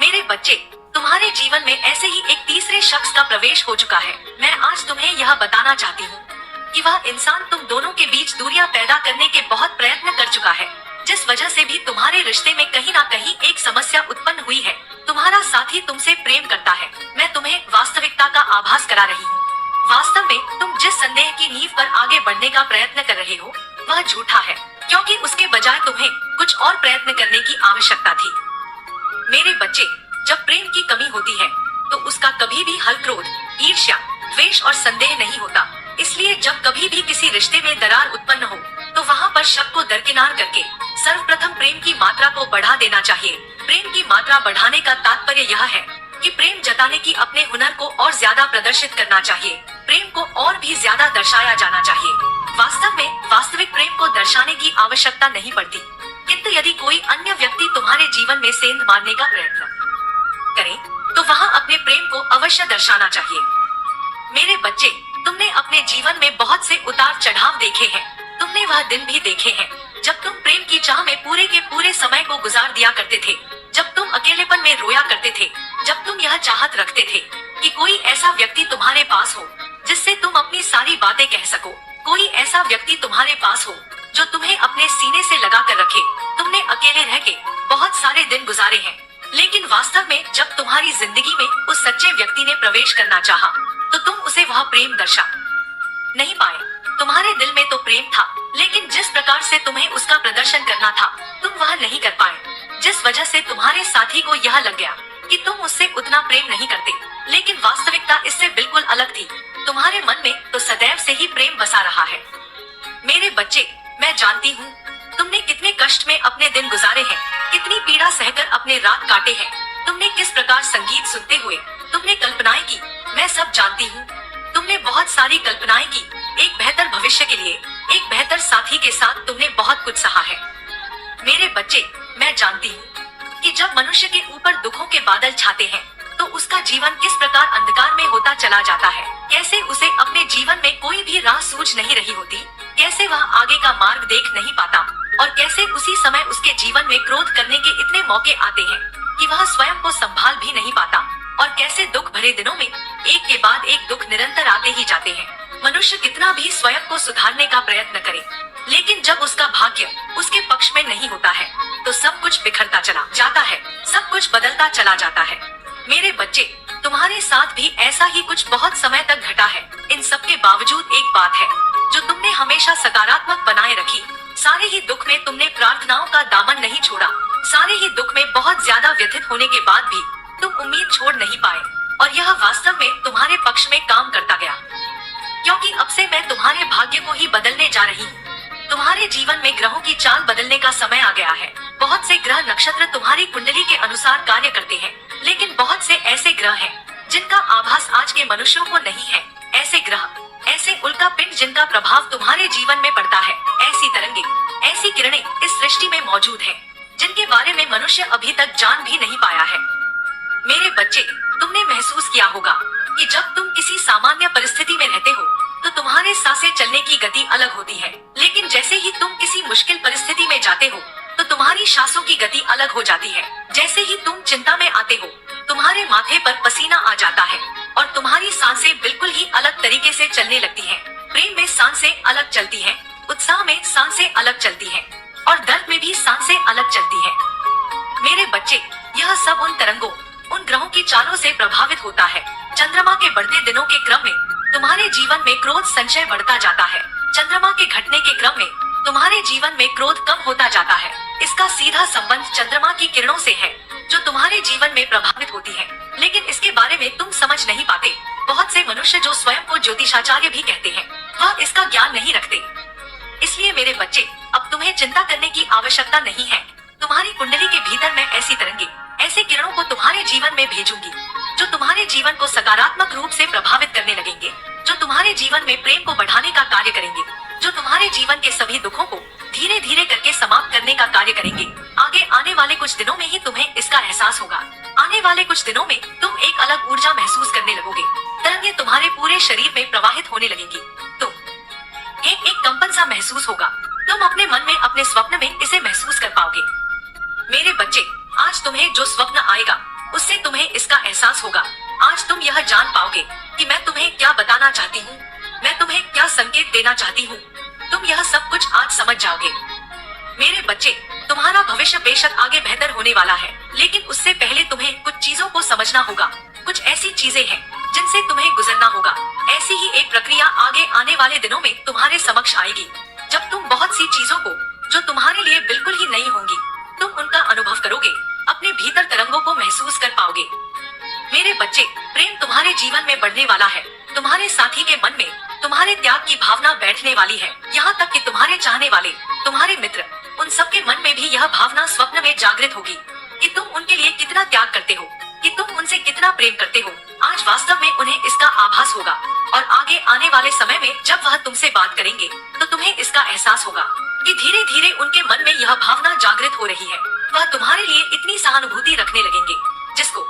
मेरे बच्चे, तुम्हारे जीवन में ऐसे ही एक तीसरे शख्स का प्रवेश हो चुका है। मैं आज तुम्हें यह बताना चाहती हूँ कि वह इंसान तुम दोनों के बीच दूरियां पैदा करने के बहुत प्रयत्न कर चुका है, जिस वजह से भी तुम्हारे रिश्ते में कहीं ना कहीं एक समस्या उत्पन्न हुई है। तुम्हारा साथी तुमसे प्रेम करता है। मैं तुम्हें वास्तविकता का आभास करा रही हूँ। वास्तव में तुम जिस संदेह की नींव पर आगे बढ़ने का प्रयत्न कर रहे हो, वह झूठा है, क्योंकि उसके बजाय तुम्हें कुछ और प्रयत्न करने की आवश्यकता थी। मेरे बच्चे, जब प्रेम की कमी होती है तो उसका कभी भी हल क्रोध, ईर्ष्या, द्वेष और संदेह नहीं होता। इसलिए जब कभी भी किसी रिश्ते में दरार उत्पन्न हो, तो वहाँ पर शक को दरकिनार करके सर्वप्रथम प्रेम की मात्रा को बढ़ा देना चाहिए। प्रेम की मात्रा बढ़ाने का तात्पर्य यह है कि प्रेम जताने की अपने हुनर को और ज्यादा प्रदर्शित करना चाहिए। प्रेम को और भी ज्यादा दर्शाया जाना चाहिए। वास्तव में वास्तविक प्रेम को दर्शाने की आवश्यकता नहीं पड़ती, किंतु यदि कोई अन्य व्यक्ति तुम्हारे जीवन में सेंध मारने का प्रयत्न करे, तो वहाँ अपने प्रेम को अवश्य दर्शाना चाहिए। मेरे बच्चे, तुमने अपने जीवन में बहुत से उतार चढ़ाव देखे हैं। तुमने वह दिन भी देखे हैं जब तुम प्रेम की चाह में पूरे के पूरे समय को गुजार दिया करते थे, जब तुम अकेलेपन में रोया करते थे, जब तुम यह चाहत रखते थे कि कोई ऐसा व्यक्ति तुम्हारे पास हो जिससे तुम अपनी सारी बातें कह सको, कोई ऐसा व्यक्ति तुम्हारे पास हो जो तुम्हें अपने सीने से लगा कर रखे। तुमने अकेले रह के बहुत सारे दिन गुजारे हैं, लेकिन वास्तव में जब तुम्हारी जिंदगी में उस सच्चे व्यक्ति ने प्रवेश करना चाहा, तो तुम उसे वह प्रेम दर्शा नहीं पाए। तुम्हारे दिल में तो प्रेम था, लेकिन जिस प्रकार से तुम्हें उसका प्रदर्शन करना था, तुम वह नहीं कर पाए, जिस वजह से तुम्हारे साथी को यह लग गया कि तुम उससे उतना प्रेम नहीं करते। लेकिन वास्तविकता इससे बिल्कुल अलग थी। तुम्हारे मन में तो सदैव से ही प्रेम बसा रहा है। मेरे बच्चे, मैं जानती हूँ तुमने कितने कष्ट में अपने दिन गुजारे हैं, कितनी पीड़ा सहकर अपने रात काटे हैं। तुमने किस प्रकार संगीत सुनते हुए तुमने कल्पनाएं की, मैं सब जानती हूँ। तुमने बहुत सारी कल्पनाएं की। एक बेहतर भविष्य के लिए, एक बेहतर साथी के साथ तुमने बहुत कुछ सहा है। मेरे बच्चे, मैं जानती हूँ कि जब मनुष्य के ऊपर दुखों के बादल छाते हैं तो उसका जीवन किस प्रकार अंधकार में होता चला जाता है, कैसे उसे अपने जीवन में कोई भी राह सूझ नहीं रही होती, कैसे वह आगे का मार्ग देख नहीं पाता और कैसे उसी समय उसके जीवन में क्रोध करने के इतने मौके आते हैं कि वह स्वयं को संभाल भी नहीं पाता और कैसे दुख भरे दिनों में एक के बाद एक दुख निरंतर आते ही जाते हैं। मनुष्य कितना भी स्वयं को सुधारने का प्रयत्न करे, लेकिन जब उसका भाग्य उसके पक्ष में नहीं होता है तो सब कुछ बिखरता चला जाता है, सब कुछ बदलता चला जाता है। मेरे बच्चे, तुम्हारे साथ भी ऐसा ही कुछ बहुत समय तक घटा है। इन सब के बावजूद एक बात है जो तुमने हमेशा सकारात्मक बनाए रखी। सारे ही दुख में तुमने प्रार्थनाओं का दामन नहीं छोड़ा। सारे ही दुख में बहुत ज्यादा व्यथित होने के बाद भी तुम उम्मीद छोड़ नहीं पाए और यह वास्तव में तुम्हारे पक्ष में काम करता गया, क्योंकि अब से मैं तुम्हारे भाग्य को ही बदलने जा रही हूँ। तुम्हारे जीवन में ग्रहों की चाल बदलने का समय आ गया है। बहुत से ग्रह नक्षत्र तुम्हारी कुंडली के अनुसार कार्य करते हैं, लेकिन बहुत से ऐसे ग्रह हैं जिनका आभास आज के मनुष्यों को नहीं है। ऐसे ग्रह, ऐसे उल्का पिंड जिनका प्रभाव तुम्हारे जीवन में पड़ता है, ऐसी तरंगे, ऐसी किरणें इस सृष्टि में मौजूद हैं, जिनके बारे में मनुष्य अभी तक जान भी नहीं पाया है। मेरे बच्चे, तुमने महसूस किया होगा कि जब तुम किसी सामान्य परिस्थिति में रहते हो तो तुम्हारे सांसें चलने की गति अलग होती है, लेकिन जैसे ही तुम किसी मुश्किल परिस्थिति में जाते हो तो तुम्हारी सांसों की गति अलग हो जाती है। जैसे ही तुम चिंता में आते हो, तुम्हारे माथे पर पसीना आ जाता है और तुम्हारी सांसें बिल्कुल ही अलग तरीके से चलने लगती हैं। प्रेम में सांसें अलग चलती हैं, उत्साह में सांसें अलग चलती हैं और दर्द में भी सांसें अलग चलती हैं। मेरे बच्चे, यह सब उन तरंगों, उन ग्रहों की चालों से प्रभावित होता है। चंद्रमा के बढ़ते दिनों के क्रम में तुम्हारे जीवन में क्रोध संचय बढ़ता जाता है। चंद्रमा के घटने के क्रम में तुम्हारे जीवन में क्रोध कम होता जाता है। इसका सीधा संबंध चंद्रमा की किरणों से है जो तुम्हारे जीवन में प्रभावित होती है, लेकिन इसके बारे में तुम समझ नहीं पाते। बहुत से मनुष्य जो स्वयं को ज्योतिषाचार्य भी कहते हैं, वह इसका ज्ञान नहीं रखते। इसलिए मेरे बच्चे, अब तुम्हें चिंता करने की आवश्यकता नहीं है। तुम्हारी कुंडली के भीतर मैं ऐसी तरंगे, ऐसे किरणों को तुम्हारे जीवन में भेजूंगी जो तुम्हारे जीवन को सकारात्मक रूप से प्रभावित करने लगेंगे, जो तुम्हारे जीवन में प्रेम को बढ़ाने का कार्य करेंगे, जो तुम्हारे जीवन के सभी दुखों को धीरे धीरे करके समाप्त करने का कार्य करेंगे। आगे आने वाले कुछ दिनों में ही तुम्हें इसका एहसास होगा। आने वाले कुछ दिनों में तुम एक अलग ऊर्जा महसूस करने लगोगे। तरंगे तुम्हारे पूरे शरीर में प्रवाहित होने लगेंगी। तो एक कंपन सा महसूस होगा। तुम अपने मन में, अपने स्वप्न में इसे महसूस कर पाओगे। मेरे बच्चे, आज तुम्हें जो स्वप्न आएगा उससे तुम्हें इसका एहसास होगा। आज तुम यह जान पाओगे कि मैं तुम्हें क्या बताना चाहती हूँ, मैं तुम्हें क्या संकेत देना चाहती हूँ। तुम यह सब कुछ आज समझ जाओगे। मेरे बच्चे, तुम्हारा भविष्य बेशक आगे बेहतर होने वाला है, लेकिन उससे पहले तुम्हें कुछ चीजों को समझना होगा। कुछ ऐसी चीजें हैं जिनसे तुम्हें गुजरना होगा। ऐसी ही एक प्रक्रिया आगे आने वाले दिनों में तुम्हारे समक्ष आएगी, जब तुम बहुत सी चीजों को जो तुम्हारे लिए बिल्कुल ही नई होंगी, तुम उनका अनुभव करोगे, अपने भीतर तरंगों को महसूस कर पाओगे। मेरे बच्चे, प्रेम तुम्हारे जीवन में बढ़ने वाला है। तुम्हारे साथी के मन में तुम्हारे त्याग की भावना बैठने वाली है। यहाँ तक कि तुम्हारे चाहने वाले, तुम्हारे मित्र, उन सबके मन में भी यह भावना स्वप्न में जागृत होगी कि तुम उनके लिए कितना त्याग करते हो, कि तुम उनसे कितना प्रेम करते हो। आज वास्तव में उन्हें इसका आभास होगा और आगे आने वाले समय में जब वह तुमसे बात करेंगे तो तुम्हें इसका एहसास होगा कि धीरे धीरे उनके मन में यह भावना जागृत हो रही है। वह तुम्हारे लिए इतनी सहानुभूति रखने लगेंगे जिसको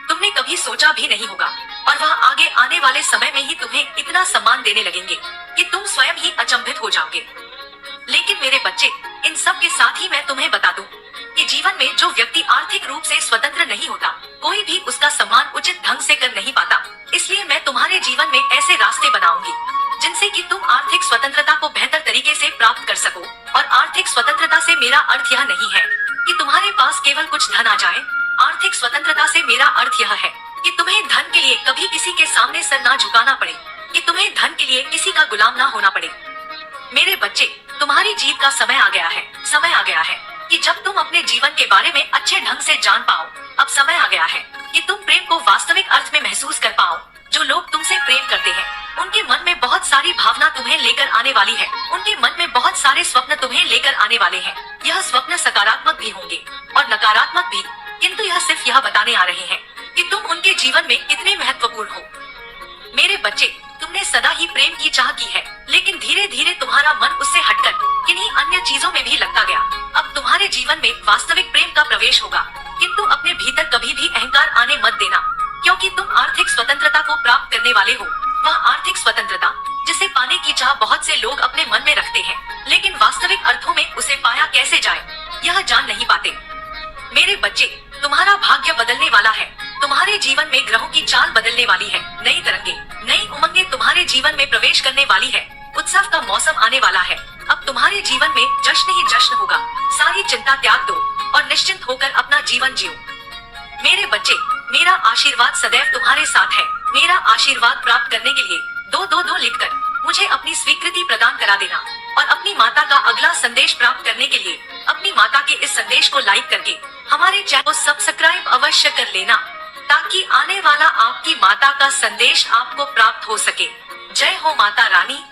तुमने कभी सोचा भी नहीं होगा, और वह आगे आने वाले समय में ही तुम्हें इतना सम्मान देने लगेंगे कि तुम स्वयं ही अचंभित हो जाओगे। लेकिन मेरे बच्चे, इन सब के साथ ही मैं तुम्हें बता दूं कि जीवन में जो व्यक्ति आर्थिक रूप से स्वतंत्र नहीं होता, कोई भी उसका सम्मान उचित ढंग से कर नहीं पाता। इसलिए मैं तुम्हारे जीवन में ऐसे रास्ते बनाऊंगी जिनसे कि तुम आर्थिक स्वतंत्रता को बेहतर तरीके से प्राप्त कर सको। और आर्थिक स्वतंत्रता से मेरा अर्थ यह नहीं है कि तुम्हारे पास केवल कुछ धन आ जाए। आर्थिक स्वतंत्रता से मेरा अर्थ यह है कि तुम्हें धन के लिए कभी किसी के सामने सर ना झुकाना पड़े, कि तुम्हें धन के लिए किसी का गुलाम ना होना पड़े। मेरे बच्चे, तुम्हारी जीत का समय आ गया है। समय आ गया है कि जब तुम अपने जीवन के बारे में अच्छे ढंग से जान पाओ। अब समय आ गया है कि तुम प्रेम को वास्तविक अर्थ में महसूस कर पाओ। जो लोग तुमसे प्रेम करते हैं, उनके मन में बहुत सारी भावना तुम्हें लेकर आने वाली है। उनके मन में बहुत सारे स्वप्न तुम्हें लेकर आने वाले हैं। यह स्वप्न सकारात्मक भी होंगे और नकारात्मक भी, किंतु यह सिर्फ यह बताने आ रहे हैं कि तुम उनके जीवन में कितने महत्वपूर्ण हो। मेरे बच्चे, तुमने सदा ही प्रेम की चाह की है, लेकिन धीरे धीरे तुम्हारा मन उससे हटकर किन्हीं अन्य चीजों में भी लगता गया। अब तुम्हारे तुम्हारे जीवन में वास्तविक प्रेम का प्रवेश होगा, किंतु अपने भीतर कभी भी अहंकार आने मत देना, क्योंकि तुम आर्थिक स्वतंत्रता को प्राप्त करने वाले हो। वह आर्थिक स्वतंत्रता जिसे पाने की चाह बहुत से लोग अपने मन में रखते हैं, लेकिन वास्तविक अर्थों में उसे पाया कैसे जाए यह जान नहीं पाते। मेरे बच्चे, तुम्हारा भाग्य बदलने वाला है। तुम्हारे जीवन में ग्रहों की चाल बदलने वाली है। नई तरंगे, नई उमंगे तुम्हारे जीवन में प्रवेश करने वाली है। उत्सव का मौसम आने वाला है। अब तुम्हारे जीवन में जश्न ही जश्न होगा। सारी चिंता त्याग दो और निश्चिंत होकर अपना जीवन जियो। मेरे बच्चे, मेरा आशीर्वाद सदैव तुम्हारे साथ है। मेरा आशीर्वाद प्राप्त करने के लिए 222 लिखकर मुझे अपनी स्वीकृति प्रदान करा देना और अपनी माता का अगला संदेश प्राप्त करने के लिए अपनी माता के इस संदेश को लाइक करके हमारे चैनल को सब्सक्राइब अवश्य कर लेना, ताकि आने वाला आपकी माता का संदेश आपको प्राप्त हो सके। जय हो माता रानी।